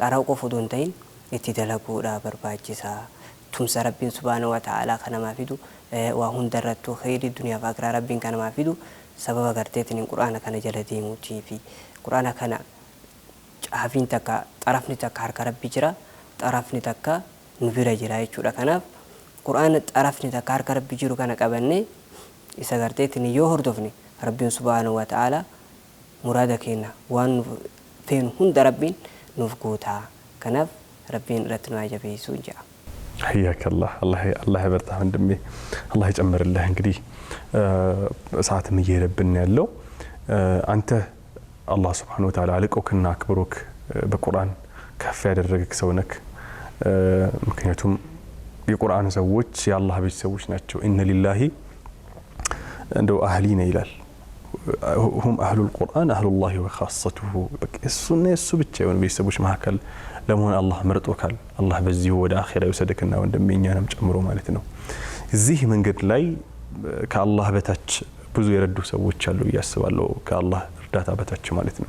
C: ቀራው ቆፉ ዶንታይን እቲ ደለቁ ዳ በርባቺሳ tumsa rabbiin subhaanahu wa ta'aalaa kanamaa fidu waa hundarrattuu khayrii duniyaaf akhiraa rabbiin kanamaa fidu sababa garteetiin quraana kana jala deemuutii fi quraana kana caafiin takka xarafni takka harka rabbi jira xarafni takka nu bira jira jechuudha. Kanaaf quraana xarafni takka harka rabbi jiru kana qabannee isa garteetiin yoo hordofne rabbiin subhaanahu wa ta'aalaa muraada keenya waan feenu hunda rabbiin nuuf guutaa. Kanaaf rabbiin irratti nu ajabeessuu jira.
A: حياك الله الله يبرتها من دمي الله يجمر الله እንግዲህ ሰዓትም እየሄደብን ያለው አንተ አላህ Subhanahu Wa Ta'ala አልቆክና አክብሮክ በቁርአን ከፍ ያደረገክ ሰው ነክ ምክንያቱም የቁርአን ሰዎች የአላህ ቤተሰቦች ናቸው ኢነ ሊላሂ እንደው አህሊና ይላል هم أهل القرآن أهل الله وخاصته السنة السبتة ونبيسبوش مهكل لمن الله مرت وكال الله بزيه ودا آخرة يسدكنا وندمين يانم جمرو مالتنا زيه من قد لاي كالله بتاج بزو يردو سوتش اللو يسوالو كالله رداتا بتاج مالتنا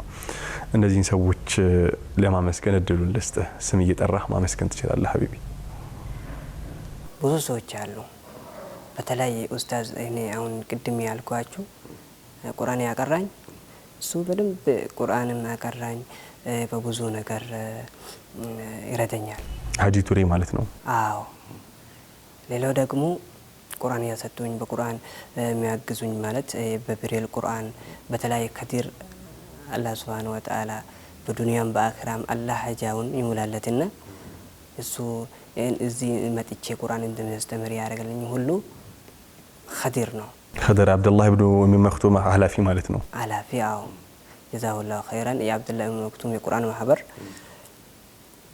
A: النزين سوتش لما مسكن الدلو لسته سمية الرحمة مسكن تشير الله حبيبي
C: بزو سوتش اللو بتلاقي أستاذ هنا أون قدمي على الكواجو ቁርአን ያቀራኝ እሱ በደንብ ቁርአንም ያቀራኝ በብዙ ነገር ይረዳኛል።
A: ሀጂ ቱሬ ማለት ነው።
C: አዎ ሌላው ደግሞ ቁርአን ያሰጡኝ በቁርአን የሚያግዙኝ ማለት በብሬል ቁርአን በተለይ ከዲር አላህ Subhanahu Wa Ta'ala በዱንያም በአኺራም አላህ ሀጃውን ይሙላለትና እሱ እዚህ መጥቼ ቁርአን እንደሚያስተምር ያደርግልኝ ሁሉ ኸዲር ነው።
A: خضر عبد الله بن أم مختوم علافي مالتنا
C: علافي جزاه الله خيرا يا عبد الله بن مختوم القرآن محبر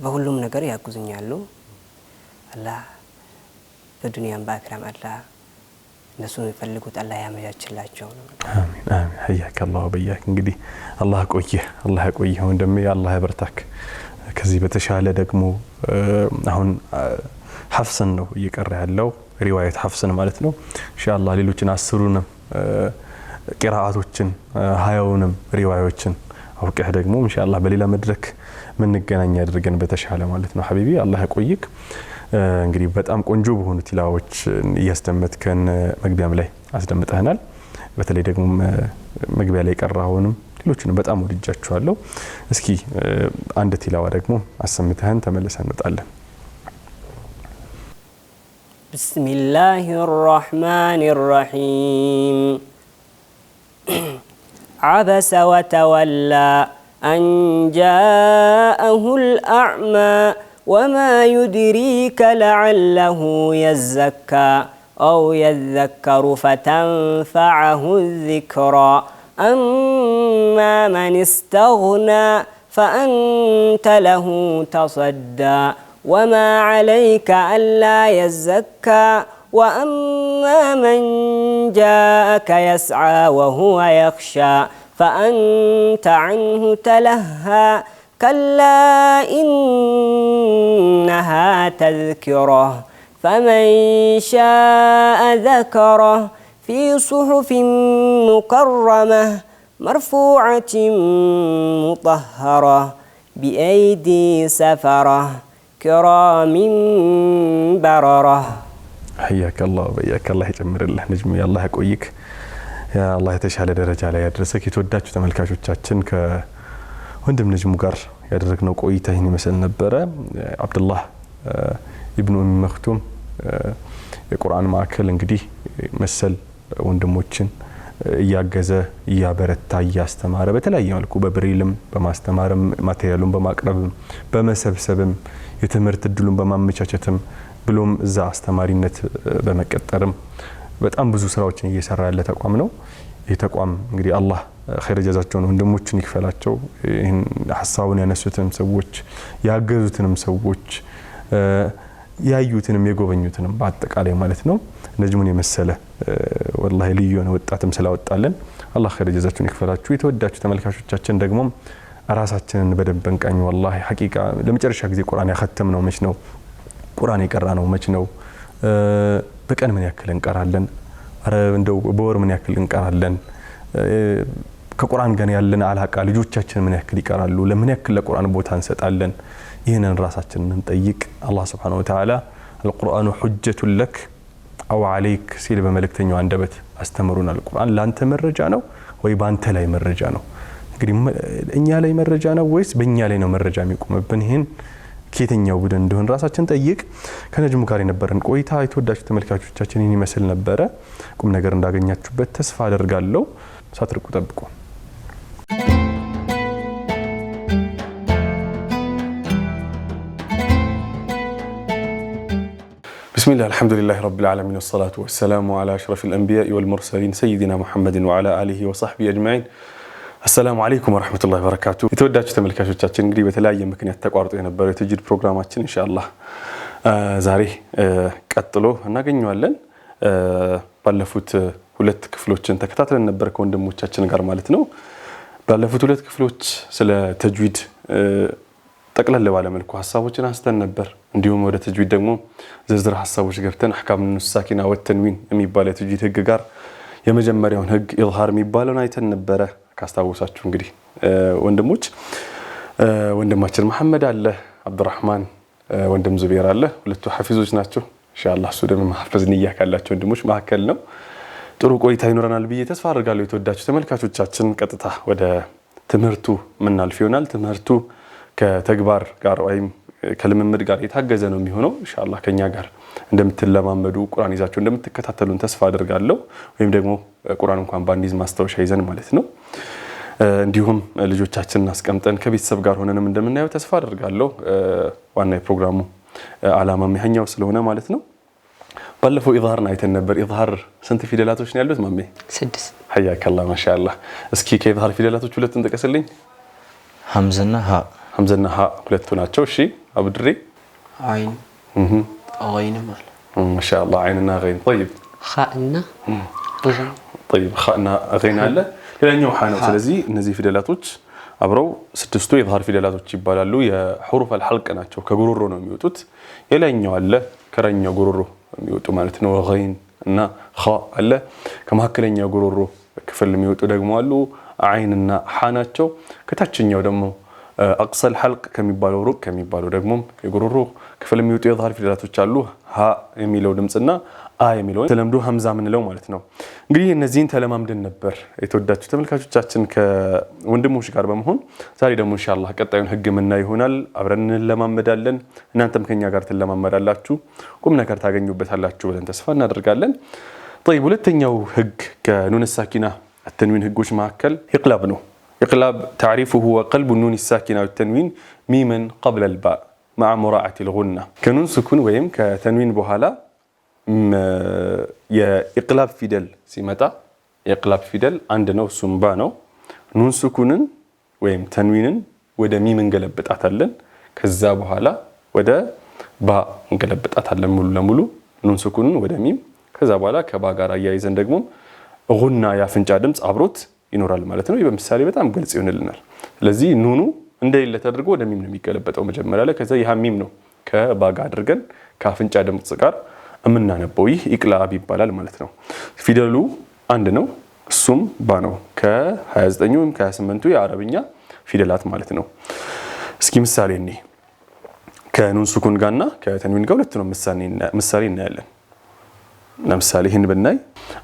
C: بقولهم نجار يأكلون يالله الله بالدنيا باكرام الله نسون يفلقوا الله يا مجد الله جون
A: آمين آمين حياك الله وبياك نقدي الله كويه وندمي الله يبرتك كذيبة شالة دقمو هون حفصن ነው እየቀረ ያለው ሪዋያት حفصن ማለት ነው ኢንሻአላህ ሌሎችን አስሩንም ቂራአቶችን ሃያውንም ሪዋያዎችን አውቀህ ደግሞ ኢንሻአላህ በሌላ መድረክ ምን ገናኛ ያድርገን በተሻለ ማለት ነው ሐቢቢ አላህ ያቆይክ እንግዲህ በጣም ቆንጆ በሆኑ ቲላዎች እያስተመጥከን መግቢያም ላይ አስደምጠናል በተለይ ደግሞ መግቢያ ላይ ቀራውንም ሌሎችን በጣም ወድጃቸዋለሁ እስኪ አንድ ቲላዋ ደግሞ አሰምተህን ተመለሰን እንጣለን
C: بسم الله الرحمن الرحيم عبس وتولى أن جاءه الأعمى وما يدريك لعله يزكى أو يذكر فتنفعه الذكرى أما من استغنى فأنت له تصدى وما عليك ألا يزكى وأما من جاءك يسعى وهو يخشى فأنت عنه تلهى كلا إنها تذكرة فمن شاء ذكره في صحف مكرمة مرفوعة مطهرة بأيدي سفرة كرام بررة
A: حياك الله وبياك الله يجمر الله نجم يا الله يقويك يا الله يتشهل درجة على يدرسك يتوداችሁ ተመልካቾቻችን ከወንድም ነጅሙ ጋር ያደረግነው ቆይታ ይሄን ይመስል ነበር አብዱላህ ኢብኑ ኡም መክቱም የቁርአን ማዕከል እንግዲህ መሰል ወንድሞችን እያገዘ እያበረታ እያስተማረ በተለያየ መልኩ በብሬልም በማስተማርም ማቴሪያሉን በማቅረብ በመሰብሰብም የትምህርት እድሉን በማመቻቸትም ብሎም እዛ አስተማሪነት በመቀጠርም በጣም ብዙ ስራዎችን እየሰራ ያለ ተቋም ነው ይህ ተቋም እንግዲህ አላህ ኸይር ጀዛቸውን ወንድሞችን ይክፈላቸው ይሄን ሐሳቡን ያነሱትንም ሰዎች ያገዙትንም ሰዎች ያዩትንም የጎበኙትንም በአጠቃላይ ማለት ነው ነጅሙን የመሰለ ወላሂ ልዩ ነው ወጣትም ስላወጣለን አላህ ኸይር ጀዛቸውን ይክፈላችሁ የተወዳችሁ ተመልካቾቻችን ደግሞ ራሳችንን በደንብ እንቃኝ ወላሂ ሐቂቃ ለመጨረሻ ጊዜ ቁርአን ያختم ነው መች ነው ቁርአን የቀራ ነው መች ነው በቀን ምን ያክል እንቀራለን አረ እንደው በወር ምን ያክል እንቀራለን ከቁርአን ጋር ያለን አላቃ ልጆቻችን ምን ያክል ይቀራሉ ለምን ያክል ለቁርአን ቦታ እንሰጣለን ይሄንን ራሳችንን እንጠይቅ አላህ Subhanahu Wa Ta'ala القرآن حجة لك أو عليك سيل بملكتنيو عندبت أستمرون القرآن لا أنت مرجعنا ويبان تلاي مرجعنا قريم إني علي مرجعنا ويس بني علينا مرجع ميكم بنهن كيتنيو بدن دهن راساتشن ጠይቅ ከነጅሙ ጋር የነበረን ቆይታ የተወዳጁ ተመልካቾቻችን ይህን ይመስል ነበረ ቁም ነገር እንዳገኛችሁበት ተስፋ አደርጋለሁ ሳትርቁ ጠብቁ بسم الله الحمد لله رب العالمين والصلاة والسلام على أشرف الأنبياء والمرسلين سيدنا محمد وعلى آله وصحبه أجمعين السلام عليكم ورحمة الله وبركاته የተወዳችሁ ተመልካቾቻችን እንግዲህ በተለያየ ምክንያት ተቋርጦ የነበረው የተጅዊድ ፕሮግራማችን ኢንሻአላህ ዛሬ ቀጥሎ እናገኘዋለን ባለፉት ሁለት ክፍሎችን ተከታትለን ነበር ከወንድሞቻችን ጋር ማለት ነው ባለፉት ሁለት ክፍሎች ስለ ተጅዊድ ጠቅለል ባለ መልኩ ሐሳቦችን አንስተን ነበር እንዲሁም ወደ ተጅዊድ ደግሞ ዝርዝር ሐሳቦች ገብተን አህካም ንሳኪና ወተንዊን የሚባለው ተጅዊድ ህግ ጋር የመጀመሪያውን ህግ ኢዝሃር የሚባለውን አይተን ነበረ ካስታወሳችሁ እንግዲህ ወንድሞች ወንድማችን መሐመድ አለ አብዱራህማን ወንድም ዙቤር አለ ሁለቱ ሐፊዞች ናቸው ኢንሻአላህ ሱደም ማህፈዝ ንያ ካላቸው ወንድሞች ማከል ነው ጥሩ ቆይታ ይኖረናል ብዬ ተስፋ አደርጋለሁ የተወዳችሁ ተመልካቾቻችን ቀጥታ ወደ ትምህርቱ ምናልፍ ይሆናል ትምህርቱ ከተግባር ጋር ወይም ከልምምድ ጋር የታገዘ ነው የሚሆነው ኢንሻአላህ ከኛ ጋር እንደምትለማመዱ ቁርአን ይዛችሁ እንደምትከታተሉን ተስፋ አደርጋለሁ ወይም ደግሞ ቁርአን እንኳን ባንዲዝ ማስተዋወሻ ይዘን ማለት ነው እንዲሁም ልጆቻችንን አስቀምጠን ከቤተሰብ ጋር ሆነንም እንደምናየው ተስፋ አደርጋለሁ ዋና የፕሮግራሙ ዓላማ መሐኛው ስለሆነ ማለት ነው ባለፈው ኢዝሃር አይተን ነበር ኢዝሃር ስንት ፊደላቶች ነው ያሉት ማሜ 6 حياك الله ما شاء الله እስኪ ከኢዝሃር ፊደላቶች ሁለቱንጥቀስልኝ
D: ሐምዛና
A: ሀ ሁለቱ ናቸው እሺ አብድሪ
D: አይን غين مال
A: ما شاء الله عيننا غين طيب
D: خاءنا غين
A: طيب خاءنا غين አለ ሌላኛው ሐ ነው ስለዚህ እነዚህ ፊደላቶች አብረው ስድስቱ የኢዝሃር ፊደላቶች ይባላሉ የሁሩፍ አልሐልቅ ናቸው ከጉሮሮ ነው የሚወጡት ሌላኛው አለ ከራኛው ጉሮሮ የሚወጡ ማለት ነው غين እና ኸ አለ ከመሐከለኛው ጉሮሮ ክፍል የሚወጡ ደግሞ አሉ አይንና ሐ ናቸው ከታችኛው ደግሞ أقصى الحلق ከሚባለው ሩቅ ከሚባለው ደግሞ የጉሮሮ ክፍል የሚወጡ የኢዝሃር ፊደላቶች አሉ ሀ የሚለው ድምጽና አ የሚለው ተለምዶ ሐምዛ ምንለው ማለት ነው እንግዲህ እነዚህን ተለማምደን ነበር የተወዳችሁ ተመልካቾቻችን ከወንድሞች ጋር በመሆን ዛሬ ደግሞ ኢንሻአላህ ቀጣዩን ህግ ምና ይሆናል አብረን እንለማመዳለን እናንተም ከኛ ጋር ትለማመዳላችሁ ቁም ነገር ታገኙበታላችሁ ብለን ተስፋ እናደርጋለን طيب ሁለተኛው ህግ ከኑን ሳኪና التنوين ህጎች መካከል ኢቅላብ ነው إقلاب تعريفه هو قلب النون الساكنة والتنوين ميما قبل الباء مع مراعاة الغنة كنون سكون ويم كتنوين بحالا يا إقلاب فيدل سيمتا إقلاب فيدل عندنا وسنبانو نون سكون ويم تنوين ودا ميم انقلبت أتلن كذا بحالا ودا باء انقلبت أتلن ملو لملو نون سكون ودا ميم كذا بحالا كبا غارا يايزن دقمم غنة يا فنجا دمس عبروت ይኖራል ማለት ነው በምሳሌ በጣም ግልጽ ይሆንልናል ስለዚህ ኑኑ እንደሌለ ተደርጎ ወደ ሚም ነው የሚገለበጠው መጀመሪያ ላይ ከዛ ይሃ ሚም ነው ከባጋ አድርገን ካፍንጫ ድምጽ ጋር እምናነበው ይህ ኢቅላብ ይባላል ማለት ነው ፊደሉ አንድ ነው እሱም ባ ነው ከ29 ወይም ከ28ቱ የአረብኛ ፊደላት ማለት ነው እስኪ ምሳሌ እኔ ከኑን ሱኩን ጋርና ከተንዊን ጋር ሁለት ነው ምሳሌ እናያለን ለምሳሌ ይሄን ብናይ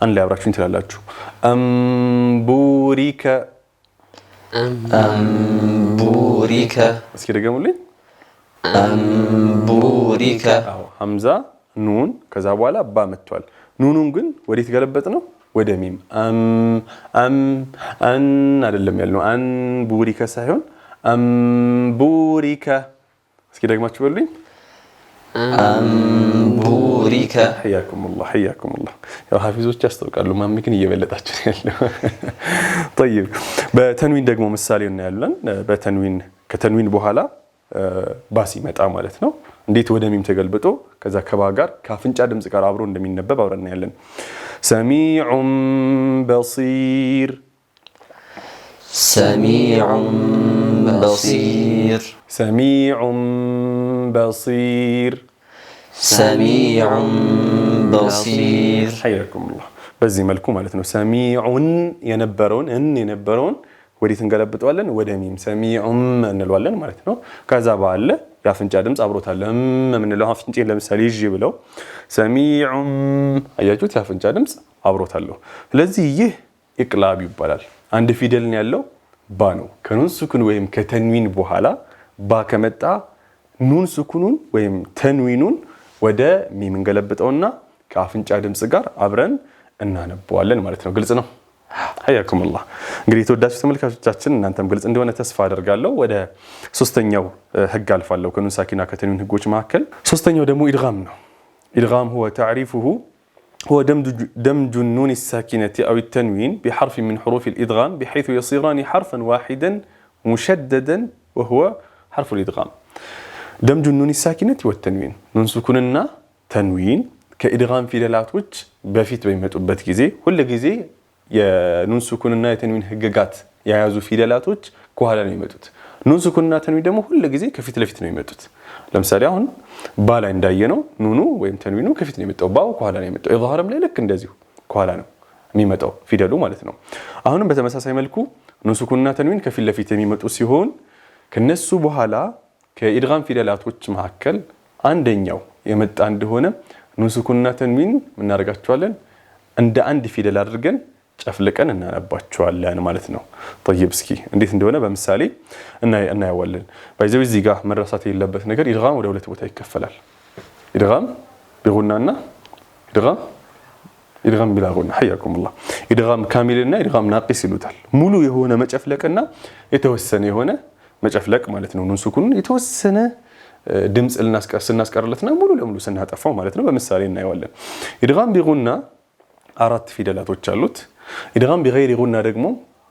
A: አንድ ላይ አብራችሁኝ ትላላችሁ አምቡሪከ እስኪ ደግሙልኝ አምቡሪከ ሐምዛ ኑን ከዛ በኋላ ባ መጥቷል ኑኑን ግን ወዴት ገለበጥ ነው ወደ ሚም አን አይደለም ያልነው አንቡሪከ ሳይሆን አምቡሪከ እስኪ ደግማችሁ በሉኝ أمبوريكا حياكم الله يا حافظوች ያስተውቃሉ ማም ግን እየበለጣችሁ ያለው طيب በተንዊን ደግሞ ምሳሌ እናያለን በተንዊን ከተንዊን በኋላ ባሲ መጣ ማለት ነው እንዴት ወደ ሚም ተገልብጦ ከዛ ከባ ጋር ካፍንጫ ድምጽ ጋር አብሮ እንደሚነበብ አብረን እናያለን ሰሚዑም በሲር سميع بصير حياكم الله በዚህ መልኩ ማለት ነው ሰሚዑን የነበረውን ወዴት እንገለብጠዋለን ወደ ሚም ሰሚዑም እንለዋለን ማለት ነው ከዛ ባለ የአፍንጫ ድምፅ አብሮታል። ምንለው አፍንጬን ለምሳሌ ይዤ ብለው ሰሚዑም አያችሁት የአፍንጫ ድምፅ አብሮታል። ስለዚህ ይህ ኢቅላብ ይባላል። አንድ ፊደል ያለው ባ ነው። ከኑን ሱኩን ወይም ከተንዊን በኋላ ባ ከመጣ ኑን ሱኩኑን ወይም ተንዊኑን ወደ ሚም እንገለብጠውና ከአፍንጫ ድምፅ ጋር አብረን እናነበዋለን ማለት ነው። ግልጽ ነው? حياكم الله እንግዲህ የተወዳጁ ተመልካቾቻችን እናንተም ግልጽ እንደሆነ ተስፋ አደርጋለሁ። ወደ ሶስተኛው ህግ አልፋለሁ ከኑን ሳኪና ከተንዊን ህጎች መካከል ሶስተኛው ደግሞ ኢድጋም ነው። ኢድጋም هو تعريفه هو دمج النون الساكنة أو التنوين بحرف من حروف الإدغام بحيث يصيران حرفا واحدا مشددا وهو حرف الإدغام. دمج النون الساكنة والتنوين نون سكوننا تنوين كإدغام في دلاتوج بفيت بيمتوبت ጊዜ ሁሉ ጊዜ የኑን ሱኩንና የተንዊን ህግጋት የያዙ ፊደላቶች ከኋላ ነው የሚመጡት። ኑን ሱኩንና ተንዊን ደግሞ ሁሉ ጊዜ ከፊት ለፊት ነው የሚመጡት። ለምሳሌ አሁን ባ ላይ እንዳየነው ኑኑ ወይም ተንዊኑ ከፊት ነው የሚመጣው፣ ባው ከኋላ ነው የሚመጣው። ኢዝሃርም ላይ ልክ እንደዚሁ ከኋላ ነው የሚመጣው ፊደሉ ማለት ነው። አሁንም በተመሳሳይ መልኩ ኑን ሱኩንና ተንዊን ከፊት ለፊት የሚመጡ ሲሆን ከነሱ በኋላ ከኢድጋም ፊደላቶች መካከል አንደኛው የመጣ እንደሆነ ኑን ሱኩንና ተንዊን ምን እናደርጋቸዋለን? እንደ አንድ ፊደል አድርገን ጨፍልቀን እናነባቸዋለን ማለት ነው። طيب እስኪ እንዴት እንደሆነ በምሳሌ እናያዋለን። ባይዘው እዚህ ጋር መረሳት የሌለበት ነገር ኢድጋም ወደ ሁለት ቦታ ይከፈላል። ኢድጋም ቢጉናና ኢድጋም ቢላ ጉና حياكم الله። ኢድጋም ካሚልና ኢድጋም ናቂስ ይሉታል። ሙሉ የሆነ መጨፍለቅና የተወሰነ የሆነ መጨፍለቅ ማለት ነው። ኑን ሱኩን የተወሰነ ድምጽ ስናስቀርለትና ሙሉ ለሙሉ ስናጠፋው ማለት ነው። በምሳሌ እናያዋለን። ኢድጋም ቢጉና አራት ፊደላቶች አሉት። ኢድጋም ቢገይሪ ጉና ደግሞ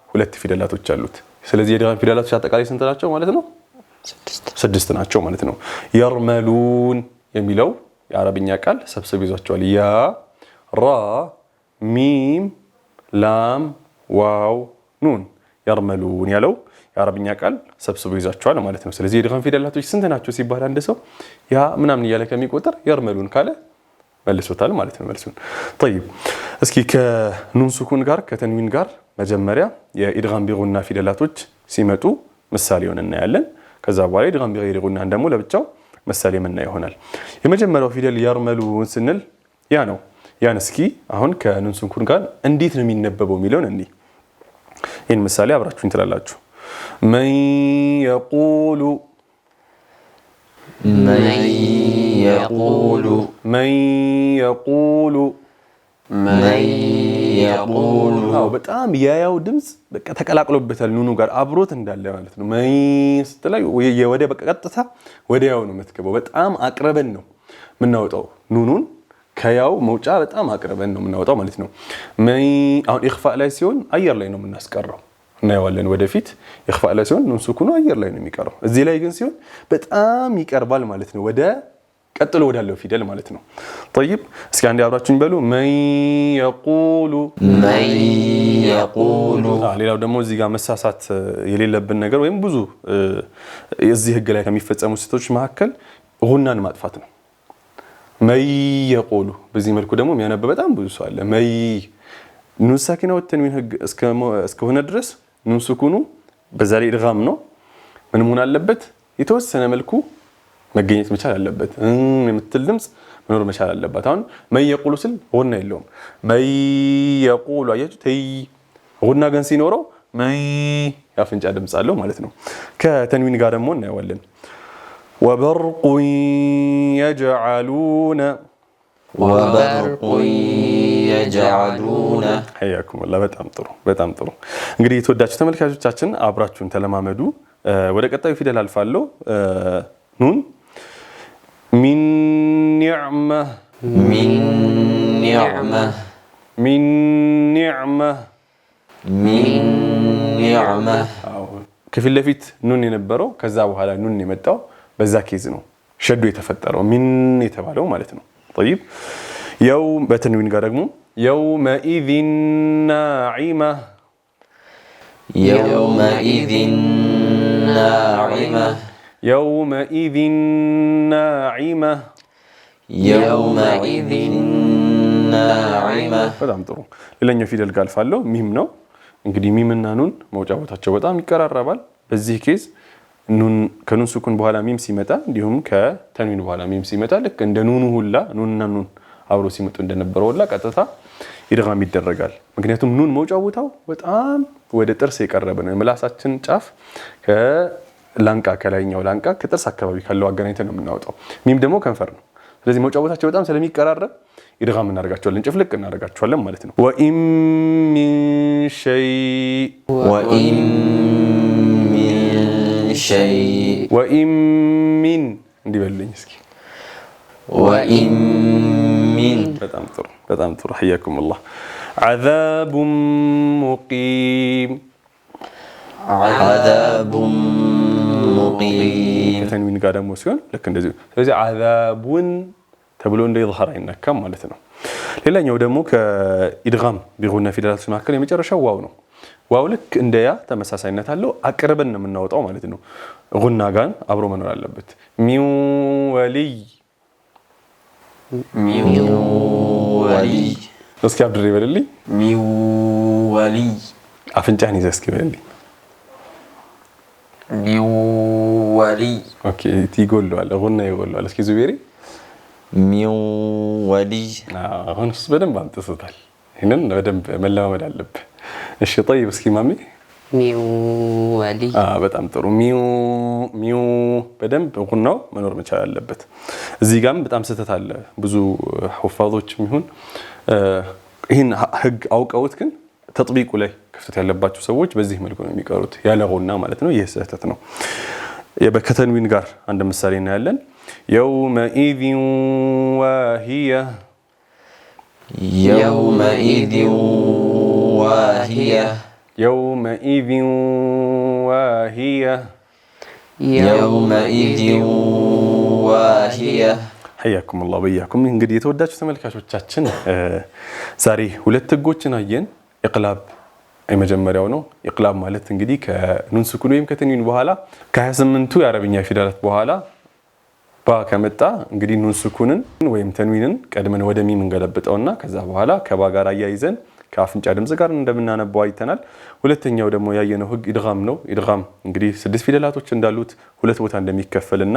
A: ሁለት ፊደላቶች አሉት። ስለዚህ የኢድጋም ፊደላቶች አጠቃላይ ስንት ናቸው ማለት ነው? ስድስት ናቸው ማለት ነው። የርመሉን የሚለው የአረብኛ ቃል ሰብስብ ይዟቸዋል። ያ፣ ራ፣ ሚም፣ ላም፣ ዋው፣ ኑን። የርመሉን ያለው የአረብኛ ቃል ሰብስቦ ይዟቸዋል ማለት ነው። ስለዚህ የኢድጋም ፊደላቶች ስንት ናቸው ሲባል አንድ ሰው ያ ምናምን እያለ ከሚቆጥር የርመሉን ካለ መልሶታል ማለት ነው መልሱን። طيب እስኪ ከኑን ሱኩን ጋር ከተንዊን ጋር መጀመሪያ የኢድጋም ቢጉና ፊደላቶች ሲመጡ ምሳሌውን እናያለን። ከዛ በኋላ ኢድጋም ቢገይሪ ጉናን ደግሞ ለብቻው ምሳሌ የምናየው ይሆናል። የመጀመሪያው ፊደል የርመሉን ስንል ያ ነው። ያን እስኪ አሁን ከኑን ሱኩን ጋር እንዴት ነው የሚነበበው የሚለውን እንይ። ይህን ምሳሌ አብራችሁኝ ትላላችሁ። መን የቁሉ በጣም ያያው ድምጽ በቃ ተቀላቅሎበታል ኑኑ ጋር አብሮት እንዳለ ማለት ነው። መን ስትላይ ወደ በቃ ቀጥታ ወደ ያው ነው የምትገባው። በጣም አቅርበን ነው የምናወጣው ኑኑን ከያው መውጫ በጣም አቅርበን ነው የምናወጣው ማለት ነው። መን አሁን ኢኽፋእ ላይ ሲሆን አየር ላይ ነው የምናስቀረው እናየዋለን ወደፊት። ኢኽፋእ ላይ ሲሆን ኑን ሱኩኑ አየር ላይ ነው የሚቀረው። እዚህ ላይ ግን ሲሆን በጣም ይቀርባል ማለት ነው ወደ ቀጥሎ ወዳለው ፊደል ማለት ነው። طيب እስኪ አንዴ አብራችሁኝ በሉ። መን የቁሉ ሌላው ደግሞ እዚህ ጋር መሳሳት የሌለብን ነገር ወይም ብዙ እዚህ ህግ ላይ ከሚፈጸሙ ስህተቶች መካከል ጉናን ማጥፋት ነው። መን የቁሉ በዚህ መልኩ ደግሞ የሚያነብ በጣም ብዙ ሰው አለ። መን ኑን ሳኪና ወተንዊን ህግ እስከሆነ ድረስ ኑን ሱኩኑ በዛ ላይ ኢድጋም ነው። ምን መሆን አለበት? የተወሰነ መልኩ መገኘት መቻል አለበት። የምትል ድምጽ መኖር መቻል አለበት። አሁን መን የቁሉ ስል ጉና የለውም። መን የቁሉ አያችሁ ተይ ጉና ግን ሲኖረው መን ያፍንጫ ድምጽ አለው ማለት ነው። ከተንዊን ጋር ደግሞ እናየዋለን። ወበርቁ የጀዓሉነ حياكم الله። በጣም ጥሩ እንግዲህ የተወዳችሁ ተመልካቾቻችን አብራችሁን ተለማመዱ። ወደ ቀጣዩ ፊደል አልፋለሁ። ኑን ሚን ኒዕመህ ከፊት ለፊት ኑን የነበረው ከዛ በኋላ ኑን የመጣው በዛ ኬዝ ነው ሸዶ የተፈጠረው ሚን የተባለው ማለት ነው። طيب يوم بتنوين قارقمو يومئذ ناعمة በጣም ጥሩ። ሌላኛው ፊደል ጋር አልፋለሁ። ሚም ነው እንግዲህ ሚምና ኑን መውጫ ቦታቸው በጣም ይቀራረባል። በዚህ ኬዝ ኑን ከኑን ስኩን በኋላ ሚም ሲመጣ እንዲሁም ከተንዊን በኋላ ሚም ሲመጣ ልክ እንደ ኑኑ ሁላ ኑንና ኑን አብሮ ሲመጡ እንደነበረው ሁላ ቀጥታ ኢድጋም ይደረጋል። ምክንያቱም ኑን መውጫው ቦታው በጣም ወደ ጥርስ የቀረበ ነው። ምላሳችን ጫፍ ከላንቃ ከላይኛው ላንቃ ከጥርስ አካባቢ ካለው አገናኝተን ነው የምናወጣው። ሚም ደግሞ ከንፈር ነው። ስለዚህ መውጫው ቦታቸው በጣም ስለሚቀራረብ ኢድጋም እናደርጋቸዋለን፣ ጭፍልቅ እናደርጋቸዋለን ማለት ነው። ወኢን ሚን ሸይ ወኢን ሚን እንዲበልኝ እስኪ
D: ወኢን ሚን
A: በጣም ጥሩ حياكم الله عذاب مقيم ከተንዊን ጋር ደግሞ ሲሆን ልክ እንደዚህ ስለዚህ عذابون ተብሎ እንደ ይظهر አይነካም ማለት ነው። ሌላኛው ደግሞ ከኢድጋም ቢጉና ፊደላት መካከል የመጨረሻው ዋው ነው። ዋው ልክ እንደ ያ ተመሳሳይነት አለው። አቅርበን ነው የምናወጣው ማለት ነው። ጉና ጋር አብሮ መኖር አለበት። ሚን ወሊይ እስኪ አብድር ይበልልኝ።
D: ሚን ወሊይ
A: አፍንጫህን ይዘህ እስኪ ይበልልኝ።
D: ሚን ወሊይ
A: ኦኬ ይጎለዋል፣ ጉና ይጎለዋል። እስኪ ዙቤሪ
D: ሚን ወሊይ
A: አሁንስ በደንብ አምጥቶታል። ይሄንን በደንብ መለማመድ አለብህ። እሺ طيب እስኪ ማሚ
D: ሚን ወሊይ
A: በጣም ጥሩ ሚው በደንብ ጉናው መኖር መቻል አለበት። እዚህ ጋርም በጣም ስህተት አለ። ብዙ ሁፋዞችም ይሁን ይሄን ህግ አውቀውት ግን ተጥቢቁ ላይ ክፍተት ያለባቸው ሰዎች በዚህ መልኩ ነው የሚቀሩት ያለ ጉና ማለት ነው። ይህ ስህተት ነው። ከተንዊን ጋር አንድ ምሳሌ እናያለን። يومئذ واهية
D: يومئذ واهية
A: يومئذ واهية
D: يومئذ واهية
A: حياكم الله وبياكم እንግዲህ የተወዳችሁ ተመልካቾቻችን ዛሬ ሁለት ህጎችን አየን። ኢቅላብ የመጀመሪያው ነው። ኢቅላብ ማለት እንግዲህ ከኑን ስኩን ወይም ከተንዊን በኋላ ከ28ቱ የአረብኛ ፊደላት በኋላ ባ ከመጣ እንግዲህ ኑን ስኩንን ወይም ተንዊንን ቀድመን ወደ ሚም እንገለብጠውና ከዛ በኋላ ከባ ጋር አያይዘን ከአፍንጫ ድምጽ ጋር እንደምናነበው አይተናል። ሁለተኛው ደግሞ ያየነው ህግ ኢድጋም ነው። ኢድጋም እንግዲህ 6 ፊደላቶች እንዳሉት ሁለት ቦታ እንደሚከፈልና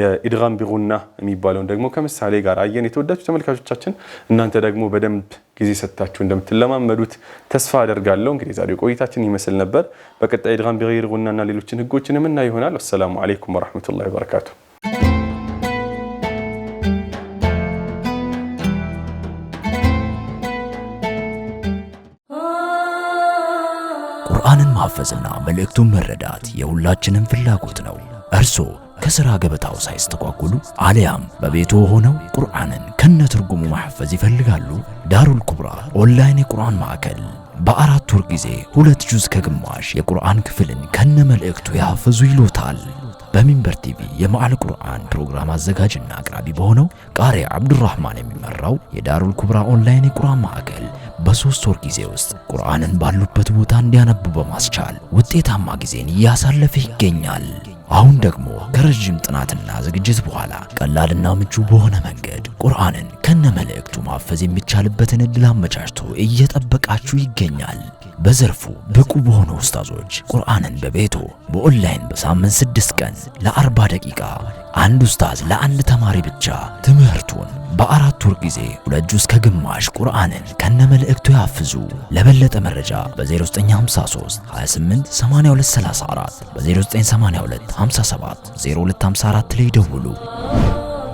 A: የኢድጋም ቢጉና የሚባለውን ደግሞ ከምሳሌ ጋር አየን። የተወዳችሁ ተመልካቾቻችን እናንተ ደግሞ በደንብ ጊዜ ሰጣችሁ እንደምትለማመዱት ተስፋ አደርጋለሁ። እንግዲህ ዛሬው ቆይታችን ይመስል ነበር። በቀጣይ ኢድጋም ቢገይር ጉናና ሌሎችን ህጎችን የምናይ ይሆናል። አሰላሙ አለይኩም ወራህመቱላሂ ወበረካቱ።
B: ቁርአንን ማሐፈዝና መልእክቱን መረዳት የሁላችንም ፍላጎት ነው። እርሶ ከሥራ ገበታው ሳይስተጓጉሉ አሊያም በቤቱ ሆነው ቁርአንን ከነትርጉሙ ማሐፈዝ ይፈልጋሉ? ዳሩል ኩብራ ኦንላይን የቁርአን ማዕከል በ4 ወር ጊዜ 2 ጁዝ ከግማሽ የቁርአን ክፍልን ከነ መልእክቱ ያሐፈዙ ይሎታል። በሚንበር ቲቪ የማዕል ቁርአን ፕሮግራም አዘጋጅና አቅራቢ በሆነው ቃሪ አብዱራህማን የሚመራው የዳሩል ኩብራ ኦንላይን የቁርአን ማዕከል በ3 ወር ጊዜ ውስጥ ቁርአንን ባሉበት ቦታ እንዲያነቡ በማስቻል ውጤታማ ጊዜን እያሳለፈ ይገኛል። አሁን ደግሞ ከረጅም ጥናትና ዝግጅት በኋላ ቀላልና ምቹ በሆነ መንገድ ቁርአንን ከነ መልእክቱ ማሐፈዝ የሚቻልበትን እድል አመቻችቶ እየጠበቃችሁ ይገኛል። በዘርፉ ብቁ በሆኑ ኡስታዞች ቁርአንን በቤቶ በኦንላይን በሳምንት 6 ቀን ለ40 ደቂቃ አንድ ኡስታዝ ለአንድ ተማሪ ብቻ ትምህርቱን በ4 ወር ጊዜ 2 ጁዝ ከግማሽ ቁርአንን ከነ መልእክቱ ያፍዙ። ለበለጠ መረጃ በ0953 28 8234 በ0982 57 0254 ላይ ደውሉ።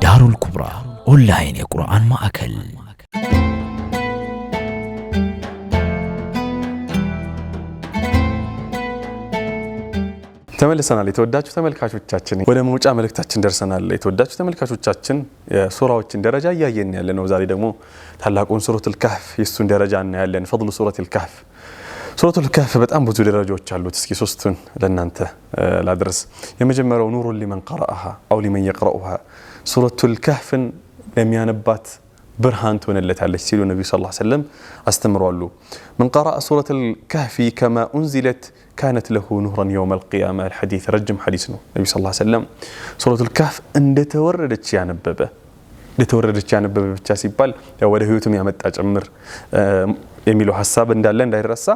B: ዳሩል ኩብራ ኦንላይን የቁርአን ማዕከል።
A: ተመልሰናል። የተወዳችሁ ተመልካቾቻችን ወደ መውጫ መልእክታችን ደርሰናል። የተወዳችሁ ተመልካቾቻችን የሱራዎችን ደረጃ እያየን ያለ ነው። ዛሬ ደግሞ ታላቁን ሱረቱል ካህፍ የሱን ደረጃ እናያለን። ፈድሉ ሱረቱል ካህፍ። ሱረቱል ካህፍ በጣም ብዙ ደረጃዎች አሉት። እስኪ ሶስቱን ለእናንተ ላድርስ። የመጀመሪያው ኑሩን ሊመን ቀረአሃ አው ሊመን የቅረኡሃ፣ ሱረቱል ካህፍን ለሚያነባት ብርሃን ትሆንለታለች ሲሉ ነብዩ ሰለላሁ ዐለይሂ ወሰለም አስተምሯሉ። من قرأ سورة الكهف كما أنزلت كانت له نورا يوم القيامة الحديث رجم حديث النبي صلى الله عليه وسلم سورة الكهف እንደተወረደች ያነበበ ብቻ ሲባል ወደ ህይወቱም ያመጣ ጭምር የሚለው ሐሳብ እንዳለ እንዳይረሳ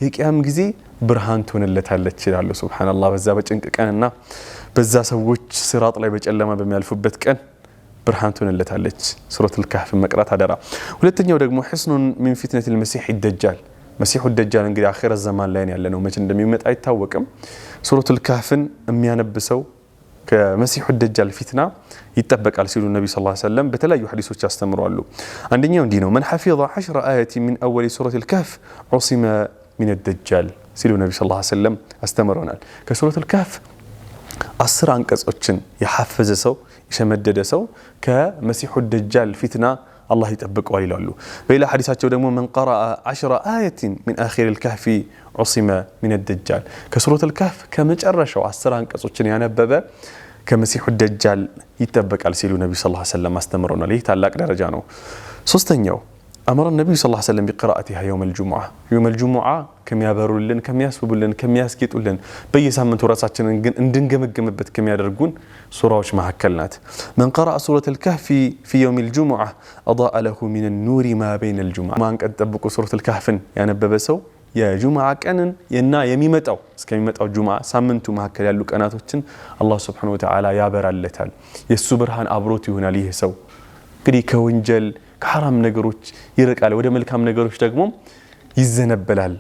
A: የቂያም ጊዜ ብርሃን ትሆንለታለች ይላሉ። ሱብሃንአላህ በዛ በጭንቅ ቀንና በዛ ሰዎች ሲራጥ ላይ በጨለማ በሚያልፉበት ቀን ብርሃን ትሆንለታለች። ሱረቱል ካህፍ መቅራት አደራ። ሁለተኛው ደግሞ ሕስኑን ሚን ፊትነቲል መሲሕ ደጃል። መሲሑ ደጃል እንግዲህ አኺረት ዘማን ላይ ያለነው መቼ እንደሚመጣ አይታወቅም። ሱረቱል ካህፍን የሚያነብሰው ከመሲሑ ደጃል ፊትና ይጠበቃል ሲሉ ነቢ ሰለላሁ ዐለይሂ ወሰለም በተለያዩ ሐዲሶች ያስተምራሉ። አንደኛው እንዲህ ነው፣ መን ሐፊظ 10 አያት ሚን አወል ሱረቱል ካህፍ ዑሲመ ሚን ደጃል ሲሉ ነቢ ሰለላሁ ዐለይሂ ወሰለም አስተምረውናል። ከሱረቱል ካህፍ 10 አንቀጾችን የሐፈዘ ሰው የሸመደደ ሰው ከመሲሑ ደጃል ፊትና አላህ ይጠብቀዋል ይላሉ። በሌላ ሐዲሳቸው ደግሞ መን ቀረአ 10 አያት ሚን አኺሪል ካህፊ ዑሲመ ሚን ደጃል ከሱረቱል ካህፍ ከመጨረሻው 10 አንቀጾችን ያነበበ ከመሲሑ ደጃል ይጠበቃል ሲሉ ነቢ ሰለላሁ ዐለይሂ ወሰለም አስተምረውናል። ይህ ታላቅ ደረጃ ነው። ሶስተኛው አመረ ነቢ ሰለላሁ ዐለይሂ ወሰለም ቢቅራአቲሃ የውመል ጁሙዓ የውመል ጁሙዓ ከሚያበሩልን ከሚያስቡልን ከሚያስጌጡልን በየሳምንቱ ራሳችንን ግን እንድንገመገምበት ከሚያደርጉን ሱራዎች መካከል ናት። መን ቀረአ ሱረቱል ካህፊ ፊ የውሚል ጁሙዓ አضاء له من النور ما بين الجمعة ማን ቀን ጠብቆ ሱረቱል ካህፍን ያነበበ ሰው የጁሙዓ ቀንን እና የሚመጣው እስከሚመጣው ጁሙዓ ሳምንቱ መካከል ያሉ ቀናቶችን አላህ Subhanahu Wa Ta'ala ያበራለታል። የሱ ብርሃን አብሮት ይሆናል። ይህ ሰው እንግዲህ ከወንጀል ከሐራም ነገሮች ይርቃል፣ ወደ መልካም ነገሮች ደግሞ ይዘነበላል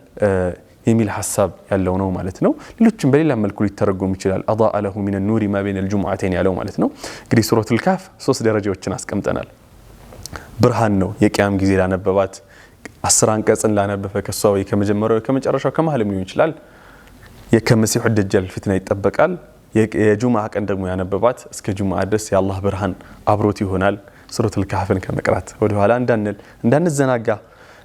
A: የሚል ሐሳብ ያለው ነው ማለት ነው። ሌሎችም በሌላ መልኩ ሊተረጎም ይችላል። አضاء له من النور ما بين الجمعتين ያለው ማለት ነው። እንግዲህ ሱረቱል ካህፍ 3 ደረጃዎችን አስቀምጠናል። ብርሃን ነው የቂያም ጊዜ ላነበባት 10 አንቀጽን ላነበበ ከሷ ወይ ከመጀመሪያው ከመጨረሻው ከመሃልም ሊሆን ይችላል የከመሲሑ ደጃል ፊትና ይጠበቃል። የጁሙዓ ቀን ደግሞ ያነበባት እስከ ጁሙዓ ድረስ የአላህ ብርሃን አብሮት ይሆናል። ሱረቱል ካህፍን ከመቅራት ወደ ኋላ እንዳንዘናጋ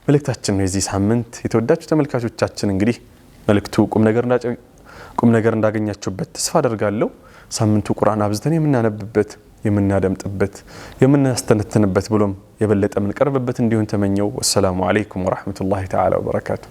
A: መልእክታችን ነው የዚህ ሳምንት። የተወዳጁ ተመልካቾቻችን እንግዲህ መልእክቱ ቁም ነገር እንዳገኛችሁበት ተስፋ አደርጋለሁ። ሳምንቱ ቁርአን አብዝተን የምናነብበት የምናደምጥበት የምናስተነትንበት ብሎም የበለጠ የምንቀርብበት እንዲሆን ተመኘው። ወሰላሙ አለይኩም ወራህመቱላሂ ተዓላ ወበረካቱ።